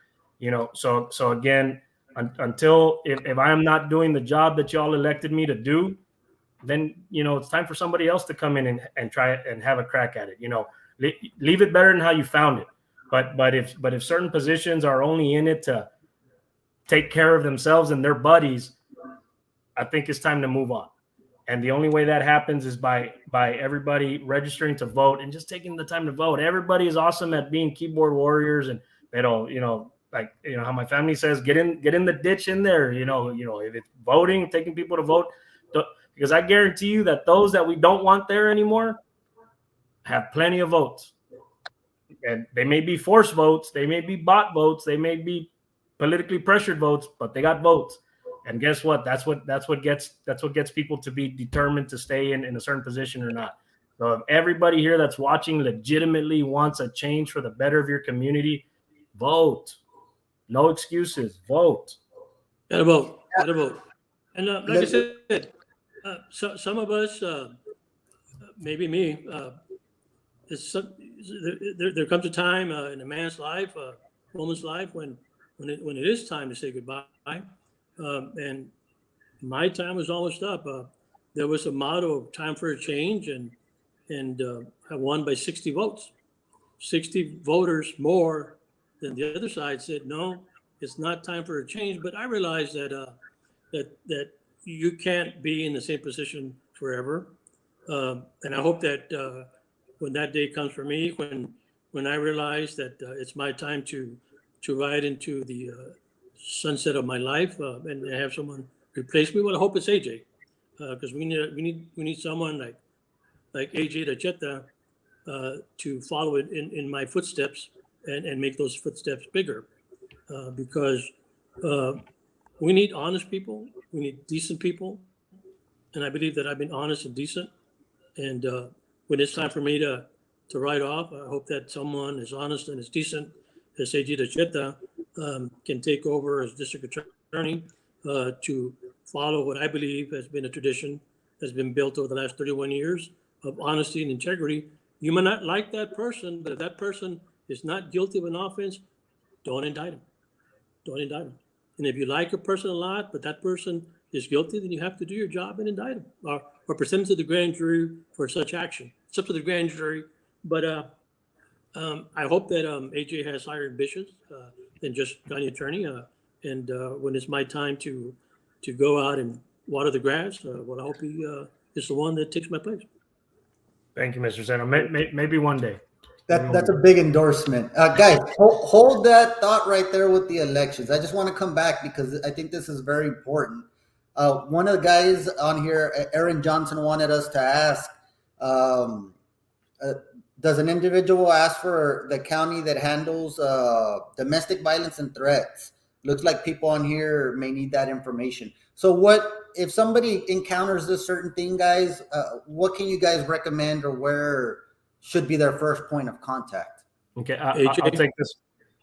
So again, until if I am not doing the job that y'all elected me to do, then it's time for somebody else to come in and try it and have a crack at it. Leave it better than how you found it. But if certain positions are only in it to take care of themselves and their buddies, I think it's time to move on. And the only way that happens is by everybody registering to vote and just taking the time to vote. Everybody is awesome at being keyboard warriors, and they don't, how my family says, get in the ditch in there. If it's voting, taking people to vote, because I guarantee you that those that we don't want there anymore have plenty of votes. And they may be forced votes, they may be bot votes, they may be politically pressured votes, but they got votes. And guess what? That's what gets people to be determined to stay in a certain position or not. So if everybody here that's watching legitimately wants a change for the better of your community, vote. No excuses. Vote. Gotta vote. And like I said, some of us, maybe me, there comes a time in a man's life, a woman's life, when it is time to say goodbye. And my time was almost up. There was a motto of time for a change, and I won by 60 votes. 60 voters more than the other side said, no, it's not time for a change. But I realized that you can't be in the same position forever. And I hope that when that day comes for me, when I realize that it's my time to ride into the sunset of my life and have someone replace me, well, I hope it's AJ, because we need someone like AJ Iracheta to follow it in my footsteps and make those footsteps bigger, because we need honest people, we need decent people, and I believe that I've been honest and decent. And when it's time for me to ride off, I hope that someone as honest and as decent as AJ Iracheta can take over as district attorney to follow what I believe has been a tradition that's been built over the last 31 years of honesty and integrity. You may not like that person, but if that person is not guilty of an offense, don't indict him. Don't indict him. And if you like a person a lot, but that person is guilty, then you have to do your job and indict him, or present him to the grand jury for such action. It's up to the grand jury. But I hope that AJ has higher ambitions than just county attorney. And when it's my time to go out and water the grass, well, I hope he is the one that takes my place. Thank you, Mr. Serna. Maybe one day. That's a big endorsement. Guys, hold that thought right there with the elections. I just want to come back because I think this is very important. One of the guys on here, Aaron Johnson, wanted us to ask, does an individual ask for the county that handles domestic violence and threats? Looks like people on here may need that information. So what if somebody encounters this certain thing, guys, what can you guys recommend, or where should be their first point of contact? Okay, I'll take this.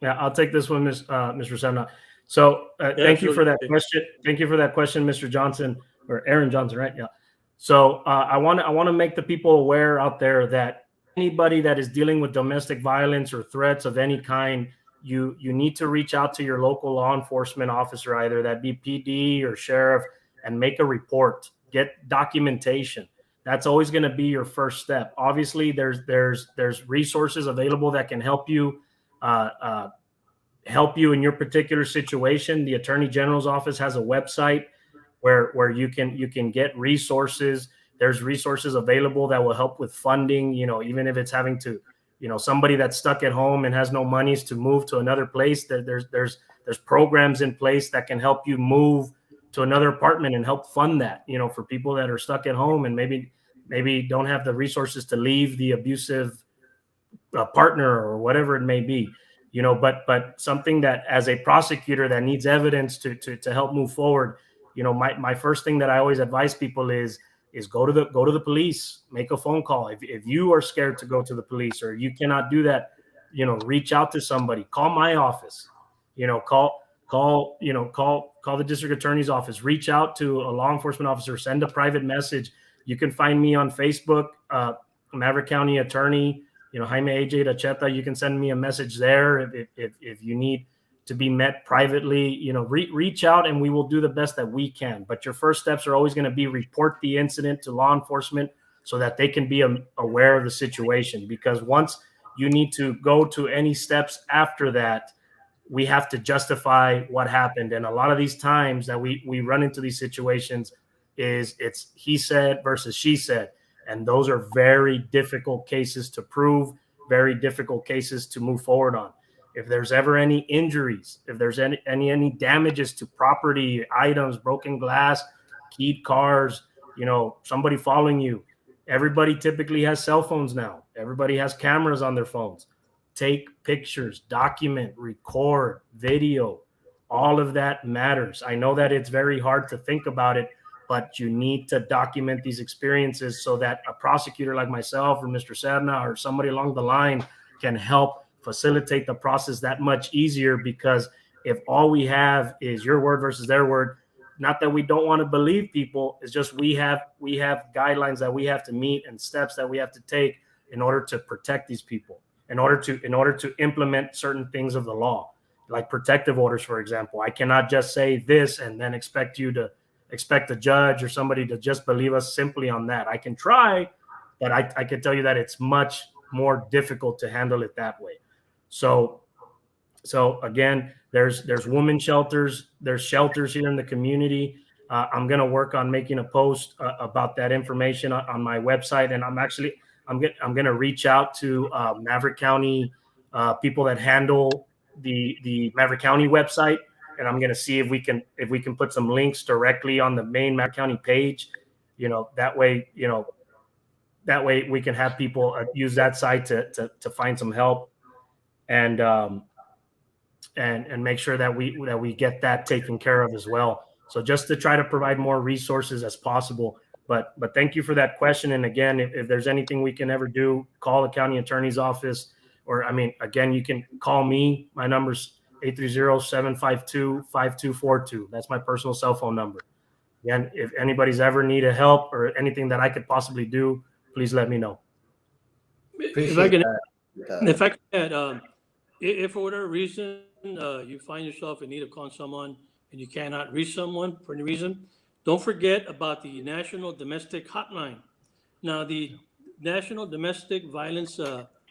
Yeah, I'll take this one, Mr. Serna. So thank you for that question. Thank you for that question, Mr. Johnson, or Aaron Johnson, right? Yeah. So I want to make the people aware out there that anybody that is dealing with domestic violence or threats of any kind, you need to reach out to your local law enforcement officer, either that be PD or sheriff, and make a report. Get documentation. That's always going to be your first step. Obviously, there's resources available that can help you in your particular situation. The Attorney General's office has a website where you can get resources. There's resources available that will help with funding, even if it's having to, somebody that's stuck at home and has no monies to move to another place, there's programs in place that can help you move to another apartment and help fund that, for people that are stuck at home and maybe don't have the resources to leave the abusive partner or whatever it may be. But something that, as a prosecutor that needs evidence to help move forward, my first thing that I always advise people is go to the police, make a phone call. If you are scared to go to the police or you cannot do that, reach out to somebody, call my office, call the district attorney's office, reach out to a law enforcement officer, send a private message. You can find me on Facebook, Maverick County Attorney, Jaime AJ Iracheta. You can send me a message there if you need to be met privately. Reach out and we will do the best that we can. But your first steps are always going to be report the incident to law enforcement so that they can be aware of the situation. Because once you need to go to any steps after that, we have to justify what happened. And a lot of these times that we run into these situations it's he said versus she said. And those are very difficult cases to prove, very difficult cases to move forward on. If there's ever any injuries, if there's any damages to property, items, broken glass, keyed cars, somebody following you, everybody typically has cell phones now. Everybody has cameras on their phones. Take pictures, document, record, video. All of that matters. I know that it's very hard to think about it, but you need to document these experiences so that a prosecutor like myself or Mr. Serna or somebody along the line can help facilitate the process that much easier. Because if all we have is your word versus their word, not that we don't want to believe people, it's just we have guidelines that we have to meet and steps that we have to take in order to protect these people, in order to implement certain things of the law, like protective orders, for example. I cannot just say this and then expect a judge or somebody to just believe us simply on that. I can try, but I can tell you that it's much more difficult to handle it that way. So again, there's women shelters, there's shelters here in the community. I'm going to work on making a post about that information on my website. And I'm going to reach out to Maverick County people that handle the Maverick County website. And I'm going to see if we can put some links directly on the main Maverick County page, that way we can have people use that site to find some help and make sure that we get that taken care of as well. So just to try to provide more resources as possible. But thank you for that question. And again, if there's anything we can ever do, call the county attorney's office, again, you can call me. My number's 830-752-5242. That's my personal cell phone number. And if anybody's ever needed help or anything that I could possibly do, please let me know. If I can add, if for whatever reason you find yourself in need of calling someone and you cannot reach someone for any reason, don't forget about the National Domestic Hotline. Now, the National Domestic Violence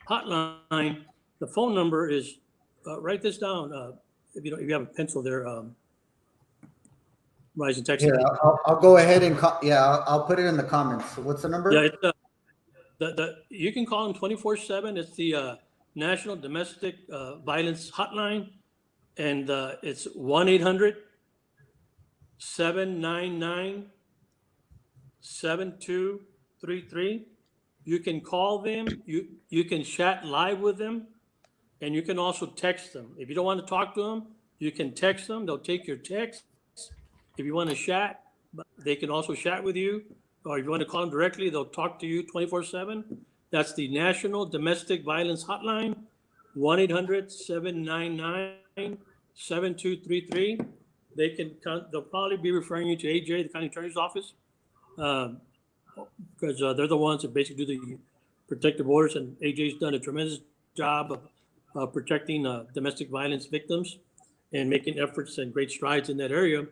Hotline, the phone number is, write this down if you have a pencil there, Ruiz and Texan. Here, I'll go ahead and I'll put it in the comments. So what's the number? Yeah, it's, you can call them 24/7. It's the National Domestic Violence Hotline, and it's 1-800-799-7233. You can call them. You can chat live with them, and you can also text them. If you don't want to talk to them, you can text them. They'll take your text. If you want to chat, they can also chat with you. Or if you want to call them directly, they'll talk to you 24/7. That's the National Domestic Violence Hotline, 1-800-799-7233. They'll probably be referring you to AJ, the county attorney's office. because they're the ones that basically do the protective orders, and AJ's done a tremendous job of protecting domestic violence victims and making efforts and great strides in that area.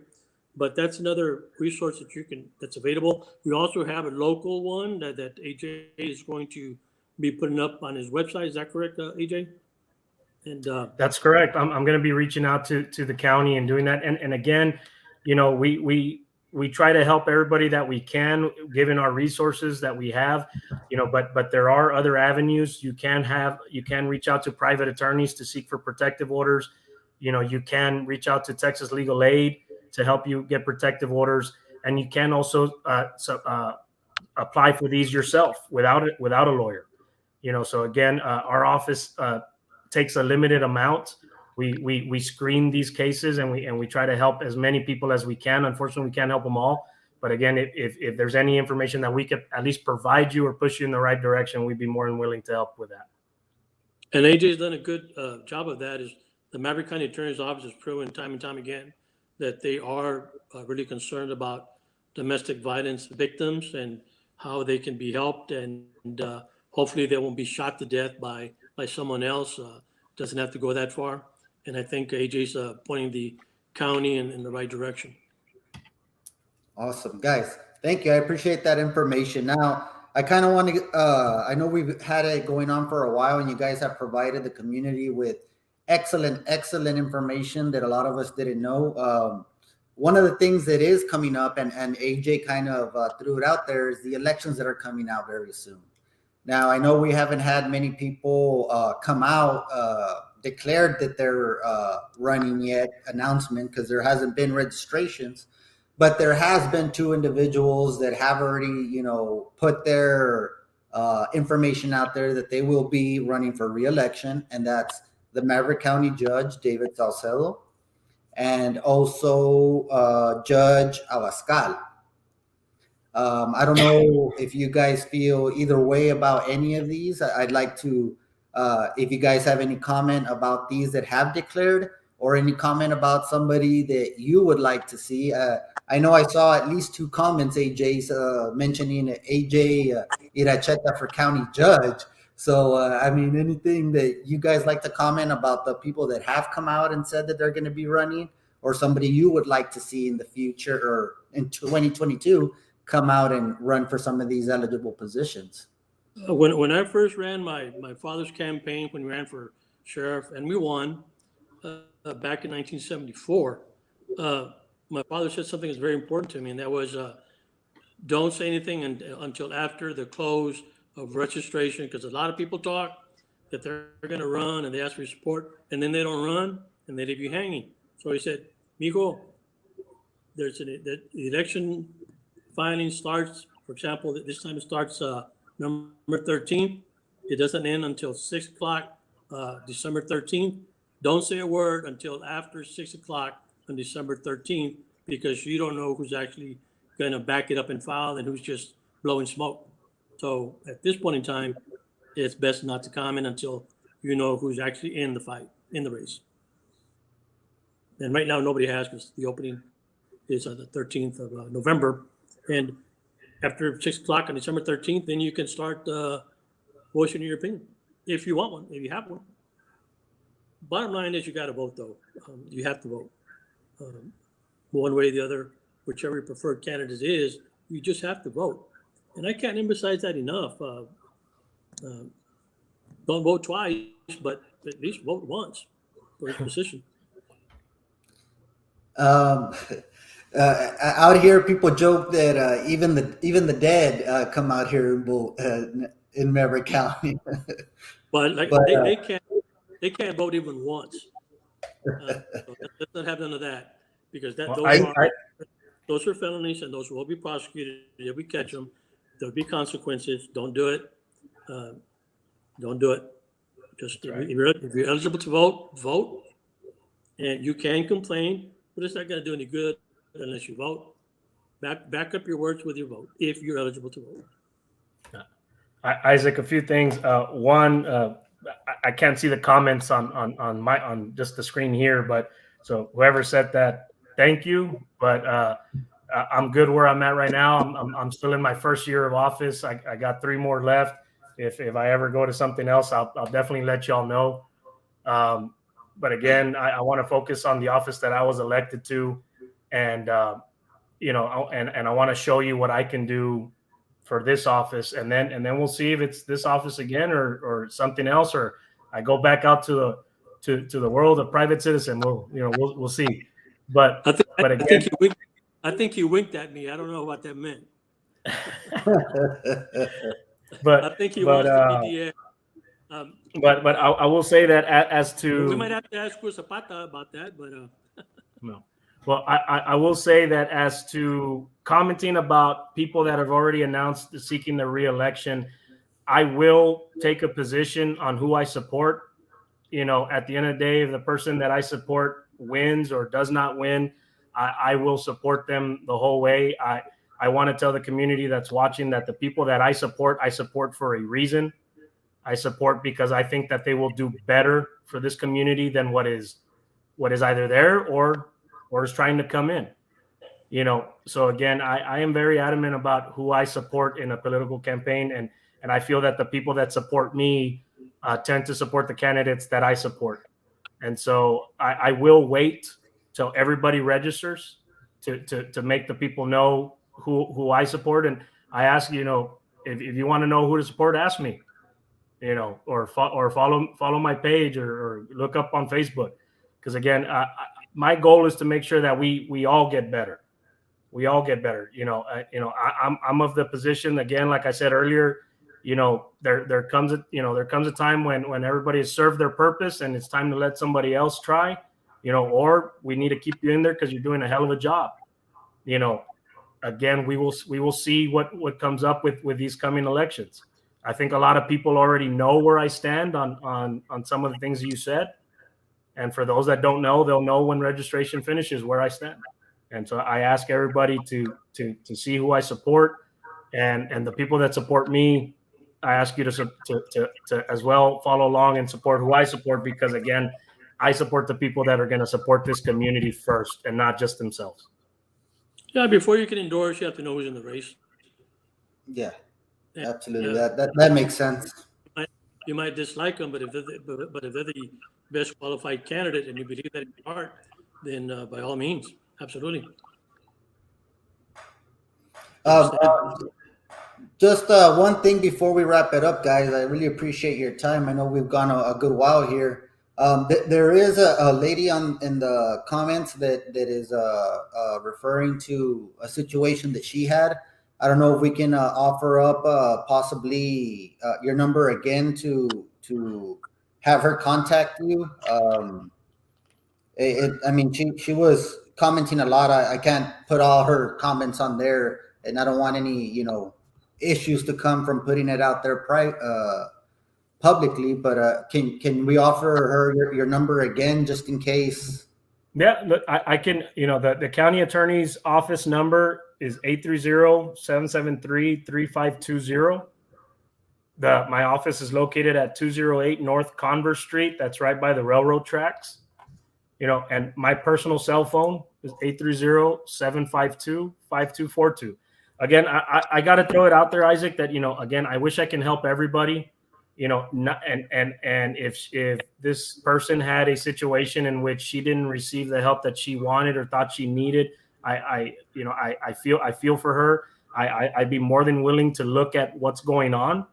But that's another resource that's available. We also have a local one that AJ is going to be putting up on his website. Is that correct, AJ? And that's correct. I'm going to be reaching out to the county and doing that. And again, we try to help everybody that we can, given our resources that we have, but there are other avenues. You can reach out to private attorneys to seek for protective orders. You can reach out to Texas Legal Aid to help you get protective orders. And you can also apply for these yourself without a lawyer. So again, our office takes a limited amount. We screen these cases and we try to help as many people as we can. Unfortunately, we can't help them all. But again, if there's any information that we could at least provide you or push you in the right direction, we'd be more than willing to help with that. And AJ's done a good job of that. Is the Maverick County Attorney's Office has proven time and time again that they are really concerned about domestic violence victims and how they can be helped, and hopefully they won't be shot to death by someone else. Doesn't have to go that far. And I think AJ's pointing the county in the right direction. Awesome, guys. Thank you. I appreciate that information. Now, I kind of want to, I know we've had it going on for a while, and you guys have provided the community with excellent information that a lot of us didn't know. One of the things that is coming up, and AJ kind of threw it out there, is the elections that are coming out very soon. Now, I know we haven't had many people come out, declared that they're running yet, announcement, because there hasn't been registrations, but there has been 2 individuals that have already, put their information out there that they will be running for re-election, and that's the Maverick County Judge, David Salcedo, and also Judge Abascal. I don't know if you guys feel either way about any of these. I'd like to, if you guys have any comment about these that have declared, or any comment about somebody that you would like to see. I know I saw at least 2 comments, AJ's mentioning AJ Iracheta for county judge. So, I mean, anything that you guys like to comment about the people that have come out and said that they're going to be running, or somebody you would like to see in the future or in 2022 come out and run for some of these eligible positions? When I first ran my father's campaign, when we ran for sheriff and we won back in 1974, my father said something that's very important to me, and that was don't say anything until after the close of registration, because a lot of people talk that they're going to run and they ask for your support, and then they don't run and they leave you hanging. So he said, Mijo, the election filing starts, for example, this time it starts November 13th. It doesn't end until 6 o'clock, December 13th. Don't say a word until after 6 o'clock on December 13th, because you don't know who's actually going to back it up and file and who's just blowing smoke. So at this point in time, it's best not to comment until you know who's actually in the fight, in the race. And right now, nobody has, because the opening is on the 13th of November. And after 6 o'clock on December 13th, then you can start voicing your opinion, if you want one, if you have one. Bottom line is you got to vote, though. You have to vote. One way or the other, whichever your preferred candidate is, you just have to vote. And I can't emphasize that enough. Don't vote twice, but at least vote once for his position. Out here, people joke that even the dead come out here and vote in Maverick County. But they can't vote even once. So let's not have none of that, because those are felonies, and those will be prosecuted if we catch them. There'll be consequences. Don't do it. Don't do it. Just if you're eligible to vote, vote. And you can complain, but it's not going to do any good unless you vote. Back up your words with your vote if you're eligible to vote. Isaac, a few things. One, I can't see the comments on just the screen here, but so whoever said that, thank you. But I'm good where I'm at right now. I'm still in my first year of office. I got 3 more left. If I ever go to something else, I'll definitely let y'all know. But again, I want to focus on the office that I was elected to, and you know, and I want to show you what I can do for this office, and then we'll see if it's this office again or something else, or I go back out to the world of private citizen. We'll see. But again, I think you winked at me. I don't know what that meant. but I think he wants to be the. But I will say that as to, we might have to ask Zapata about that, but no. Well, I will say that as to commenting about people that have already announced seeking the re-election, I will take a position on who I support. You know, at the end of the day, if the person that I support wins or does not win, I will support them the whole way. I want to tell the community that's watching that the people that I support for a reason. I support because I think that they will do better for this community than what is either there or is trying to come in. You know, so again, I am very adamant about who I support in a political campaign, and I feel that the people that support me tend to support the candidates that I support. And so I will wait till everybody registers to make the people know who I support. And I ask, you know, if you want to know who to support, ask me, you know, or follow my page or look up on Facebook. Because again, my goal is to make sure that we all get better. We all get better. You know, I'm of the position, again, like I said earlier, you know, there comes a time when everybody has served their purpose and it's time to let somebody else try, you know, or we need to keep you in there because you're doing a hell of a job. You know, again, we will see what comes up with these coming elections. I think a lot of people already know where I stand on some of the things you said. And for those that don't know, they'll know when registration finishes where I stand. And so I ask everybody to see who I support, and the people that support me, I ask you to as well follow along and support who I support, because again, I support the people that are going to support this community first and not just themselves. Yeah, before you can endorse, you have to know who's in the race. Yeah, absolutely. Yeah. That makes sense. You might dislike them, but if they're the best qualified candidate and you believe that in your heart, then by all means, absolutely. Just one thing before we wrap it up, guys. I really appreciate your time. I know we've gone a good while here. There is a lady in the comments that is referring to a situation that she had. I don't know if we can offer up possibly your number again to have her contact you. I mean, she was commenting a lot. I can't put all her comments on there, and I don't want any, you know, issues to come from putting it out there publicly. But can we offer her your number again, just in case? Yeah, look, I can. You know, the county attorney's office number is 830-773-3520. My office is located at 208 North Converse Street. That's right by the railroad tracks. You know, and my personal cell phone is 830-752-5242. Again, I got to throw it out there, Isaac, that, you know, again, I wish I can help everybody, you know, and if this person had a situation in which she didn't receive the help that she wanted or thought she needed, I feel for her. I'd be more than willing to look at what's going on,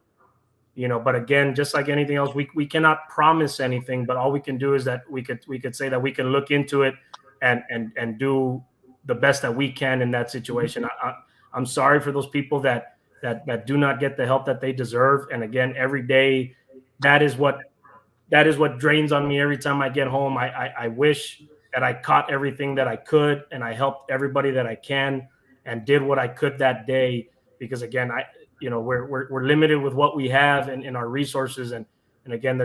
you know, but again, just like anything else, we cannot promise anything, but all we can do is that we could say that we can look into it and do the best that we can in that situation. I'm sorry for those people that do not get the help that they deserve. And again, every day, that is what drains on me every time I get home. I wish that I caught everything that I could and I helped everybody that I can and did what I could that day, because again, we're limited with what we have in our resources. And again,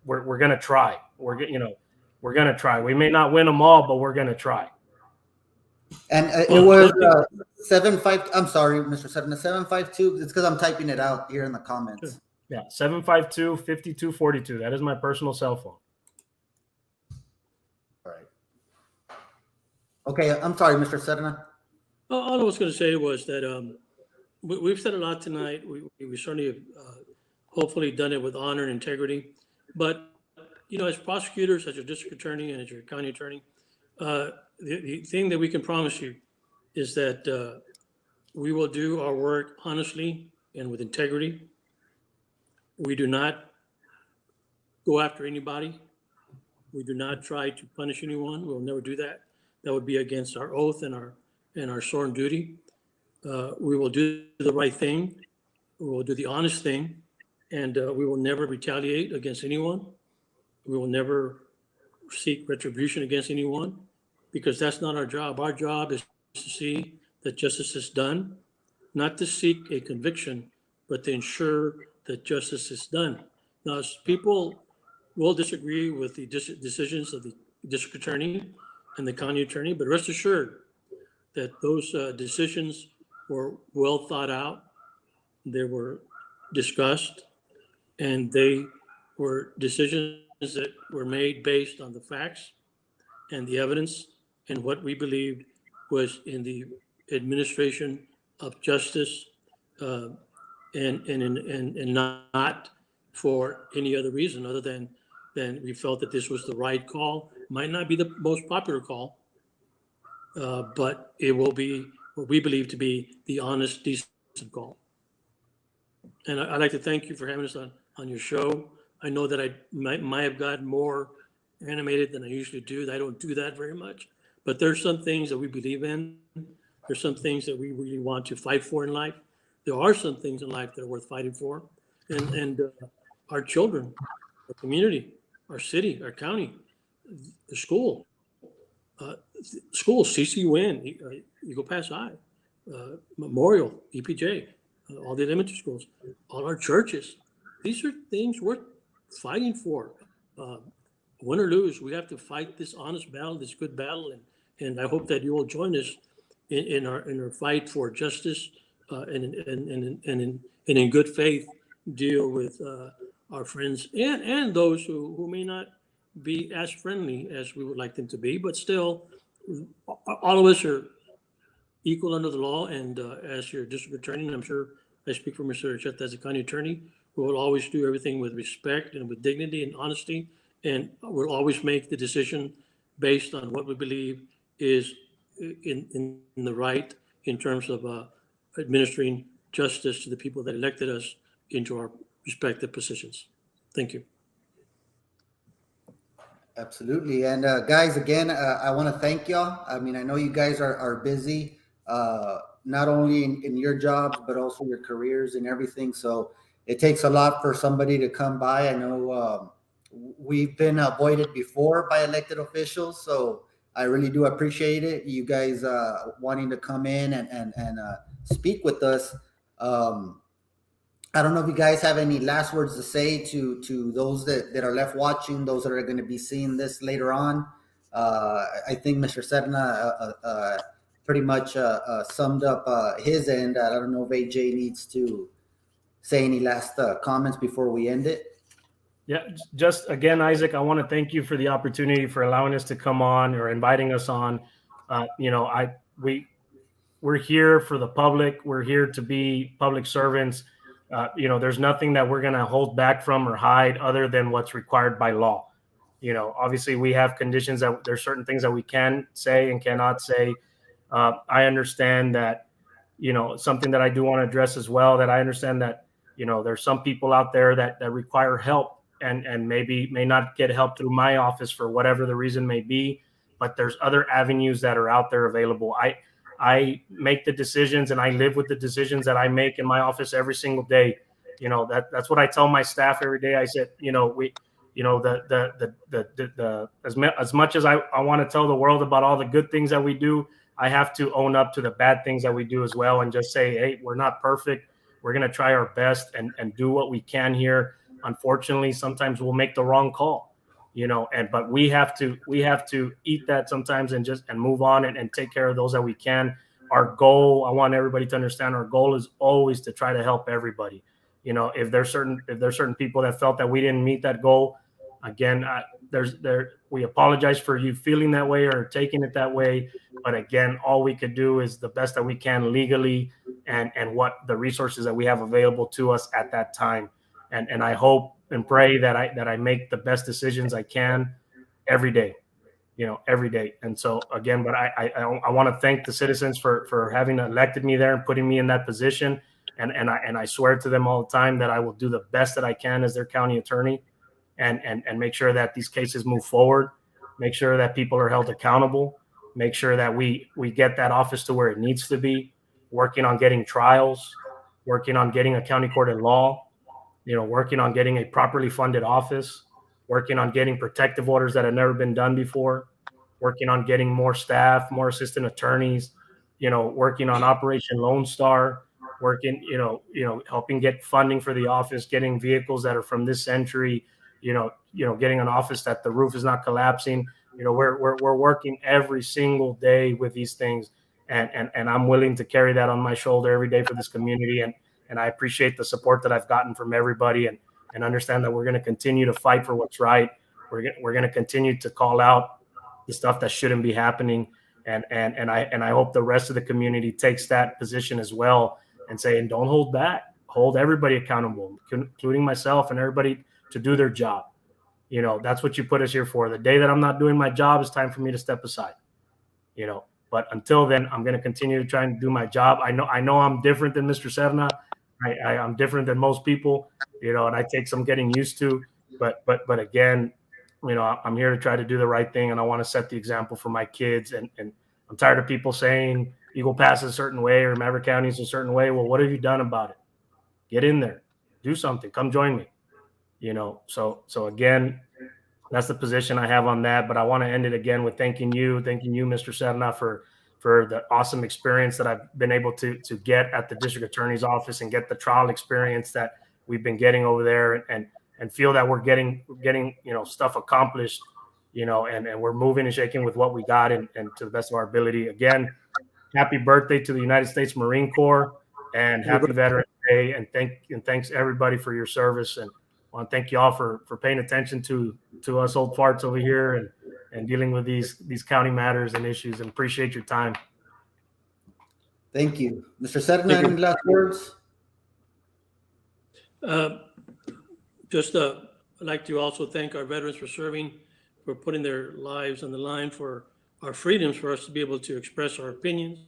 we're going to try. We're going to try. We may not win them all, but we're going to try. And it was 75. I'm sorry, Mr. Serna, 752. It's because I'm typing it out here in the comments. Yeah, 752-5242. That is my personal cell phone. All right. Okay, I'm sorry, Mr. Serna. All I was going to say was that we've said a lot tonight. We certainly have hopefully done it with honor and integrity. But, as prosecutors, as your district attorney and as your county attorney, the thing that we can promise you is that we will do our work honestly and with integrity. We do not go after anybody. We do not try to punish anyone. We'll never do that. That would be against our oath and our sworn duty. We will do the right thing. We will do the honest thing, and we will never retaliate against anyone. We will never seek retribution against anyone, because that's not our job. Our job is to see that justice is done, not to seek a conviction, but to ensure that justice is done. Now, people will disagree with the decisions of the district attorney and the county attorney, but rest assured that those decisions were well thought out, they were discussed, and they were decisions that were made based on the facts and the evidence and what we believed was in the administration of justice, and not for any other reason other than we felt that this was the right call. Might not be the most popular call, but it will be what we believe to be the honest, decent call. And I'd like to thank you for having us on your show. I know that I might have gotten more animated than I usually do. I don't do that very much, but there's some things that we believe in. There's some things that we really want to fight for in life. There are some things in life that are worth fighting for, and our children, our community, our city, our county, the school, CCUN, Eagle Pass High, Memorial, EPJ, all the elementary schools, all our churches. These are things worth fighting for. Win or lose, we have to fight this honest battle, this good battle, and I hope that you will join us in our fight for justice, and in good faith deal with our friends and those who may not be as friendly as we would like them to be, but still, all of us are equal under the law. And as your district attorney, and I'm sure I speak for Mr. Iracheta as a county attorney, we will always do everything with respect and with dignity and honesty, and we'll always make the decision based on what we believe is in the right in terms of administering justice to the people that elected us into our respective positions. Thank you. Absolutely. And guys, again, I want to thank y'all. I mean, I know you guys are busy, not only in your jobs, but also your careers and everything. So it takes a lot for somebody to come by. I know we've been avoided before by elected officials, so I really do appreciate it. You guys wanting to come in and speak with us. I don't know if you guys have any last words to say to those that are left watching, those that are going to be seeing this later on. I think Mr. Serna pretty much summed up his end. I don't know if AJ needs to say any last comments before we end it. Yeah, just again, Isaac, I want to thank you for the opportunity for allowing us to come on or inviting us on. We're here for the public. We're here to be public servants. There's nothing that we're going to hold back from or hide other than what's required by law. Obviously we have conditions that there's certain things that we can say and cannot say. I understand that, something that I do want to address as well, that I understand that, there's some people out there that require help and may not get help through my office for whatever the reason may be, but there's other avenues that are out there available. I make the decisions and I live with the decisions that I make in my office every single day. That's what I tell my staff every day. I said, as much as I want to tell the world about all the good things that we do, I have to own up to the bad things that we do as well, and just say, hey, we're not perfect. We're going to try our best and do what we can here. Unfortunately, sometimes we'll make the wrong call, but we have to eat that sometimes and move on and take care of those that we can. Our goal, I want everybody to understand, our goal is always to try to help everybody. If there's certain people that felt that we didn't meet that goal, Again, we apologize for you feeling that way or taking it that way. But again, all we could do is the best that we can legally and what the resources that we have available to us at that time. And I hope and pray that I make the best decisions I can every day, every day. And so again, but I want to thank the citizens for having elected me there and putting me in that position. And I swear to them all the time that I will do the best that I can as their county attorney and make sure that these cases move forward, make sure that people are held accountable, make sure that we get that office to where it needs to be, working on getting trials, working on getting a county court at law, working on getting a properly funded office, working on getting protective orders that have never been done before, working on getting more staff, more assistant attorneys, working on Operation Lone Star, working, helping get funding for the office, getting vehicles that are from this century, getting an office that the roof is not collapsing. We're working every single day with these things, and I'm willing to carry that on my shoulder every day for this community. And I appreciate the support that I've gotten from everybody, and understand that we're going to continue to fight for what's right. We're going to continue to call out the stuff that shouldn't be happening. And I hope the rest of the community takes that position as well and say, and don't hold back, hold everybody accountable, including myself and everybody, to do their job. That's what you put us here for. The day that I'm not doing my job, it's time for me to step aside, but until then, I'm going to continue to try and do my job. I know I'm different than Mr. Serna. I'm different than most people, and I take some getting used to, but again, I'm here to try to do the right thing, and I want to set the example for my kids. And I'm tired of people saying Eagle Pass is a certain way or Maverick County is a certain way. Well, what have you done about it? Get in there, do something, come join me. So again, that's the position I have on that. But I want to end it again with thanking you, Mr. Serna, for the awesome experience that I've been able to get at the district attorney's office and get the trial experience that we've been getting over there, and feel that we're getting stuff accomplished, and we're moving and shaking with what we got and to the best of our ability. Again, happy birthday to the United States Marine Corps and happy Veterans Day, and thanks everybody for your service. And I want to thank you all for paying attention to us old farts over here and dealing with these county matters and issues, and appreciate your time. Thank you. Mr. Serna, any last words? I'd like to also thank our veterans for serving, for putting their lives on the line for our freedoms, for us to be able to express our opinions,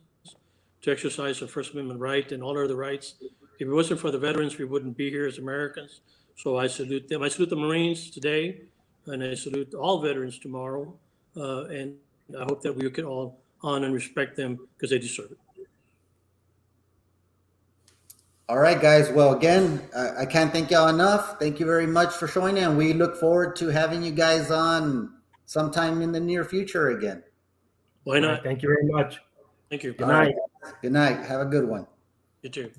to exercise our First Amendment right and all our other rights. If it wasn't for the veterans, we wouldn't be here as Americans. So I salute them. I salute the Marines today, and I salute all veterans tomorrow. And I hope that we can all honor and respect them because they deserve it. All right, guys. Well, again, I can't thank y'all enough. Thank you very much for joining, and we look forward to having you guys on sometime in the near future again. Why not? Right, thank you very much. Thank you. Good night. Right. Good night. Have a good one. You too.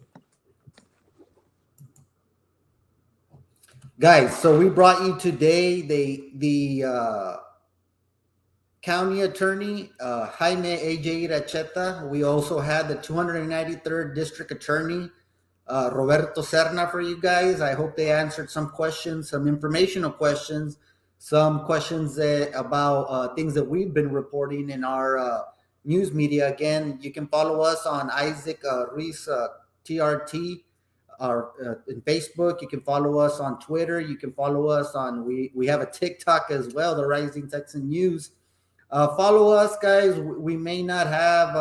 Guys, so we brought you today the county attorney, Jaime A.J. Iracheta. We also had the 293rd district attorney, Roberto Serna, for you guys. I hope they answered some questions, some informational questions, some questions about things that we've been reporting in our news media. Again, you can follow us on Isaak Ruiz TRT in Facebook. You can follow us on Twitter. You can follow us on, we have a TikTok as well, the Rising Texan News. Follow us, guys. We may not have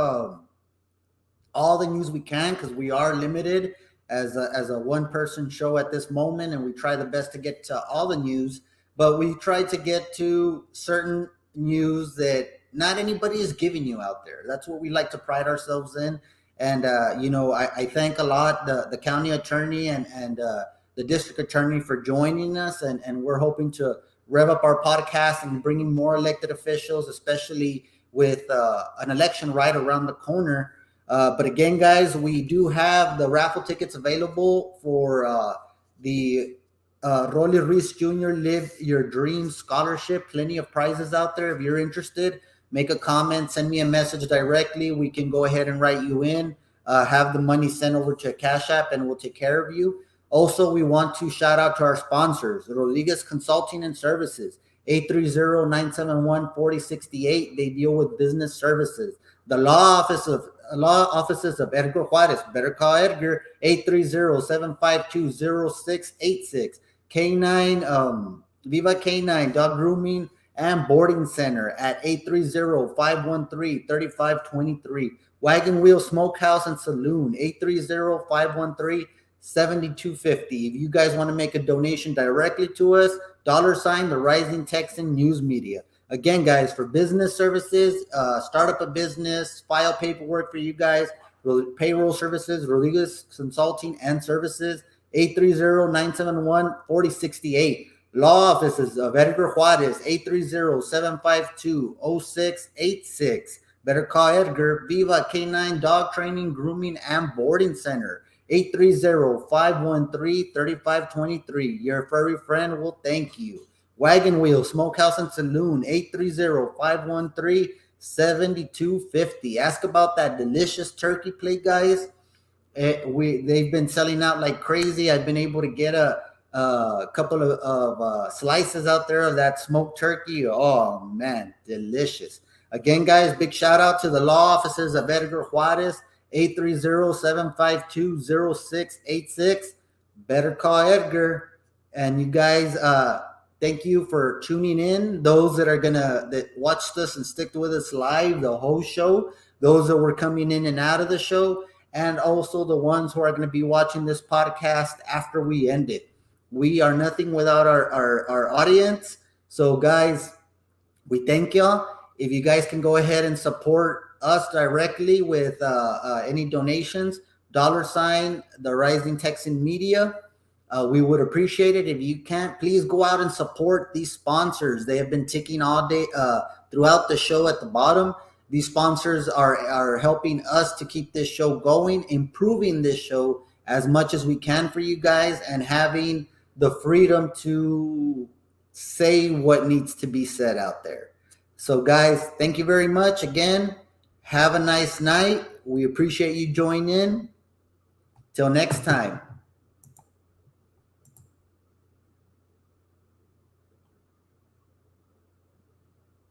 all the news we can because we are limited as a one-person show at this moment, and we try the best to get to all the news, but we try to get to certain news that not anybody is giving you out there. That's what we like to pride ourselves in. And, I thank a lot the county attorney and the district attorney for joining us, and we're hoping to rev up our podcast and bringing more elected officials, especially with an election right around the corner. But again, guys, we do have the raffle tickets available for the Rolly Ruiz Jr. Live Your Dream Scholarship. Plenty of prizes out there. If you're interested, make a comment, send me a message directly. We can go ahead and write you in, have the money sent over to a Cash App, and we'll take care of you. Also, we want to shout out to our sponsors, Rodriguez Consulting and Services, 830-971-4068. They deal with business services. The law offices of Edgar Juarez. Better call Edgar, 830-752-0686. K9, Viva K9, Dog Grooming and Boarding Center at 830-513-3523. Wagon Wheel Smokehouse and Saloon, 830-513-7250. If you guys want to make a donation directly to us, $, the Rising Texan News Media. Again, guys, for business services, start up a business, file paperwork for you guys, payroll services, Rodriguez Consulting and Services, 830-971-4068. Law offices of Edgar Juarez, 830-752-0686. Better call Edgar. Viva K9 Dog Training, Grooming, and Boarding Center, 830-513-3523. Your furry friend will thank you. Wagon Wheel Smokehouse and Saloon, 830-513-7250. Ask about that delicious turkey plate, guys. They've been selling out like crazy. I've been able to get a couple of slices out there of that smoked turkey. Oh man, delicious. Again, guys, big shout out to the law offices of Edgar Juarez, 830-752-0686. Better call Edgar. And you guys, thank you for tuning in. Those that watched us and stick with us live, the whole show, those that were coming in and out of the show, and also the ones who are going to be watching this podcast after we end it. We are nothing without our audience. So, guys, we thank y'all. If you guys can go ahead and support us directly with any donations, $, the Rising Texan Media, we would appreciate it. If you can't, please go out and support these sponsors. They have been ticking all day throughout the show at the bottom. These sponsors are helping us to keep this show going, improving this show as much as we can for you guys, and having the freedom to say what needs to be said out there. So, guys, thank you very much. Again, have a nice night. We appreciate you joining in. Till next time.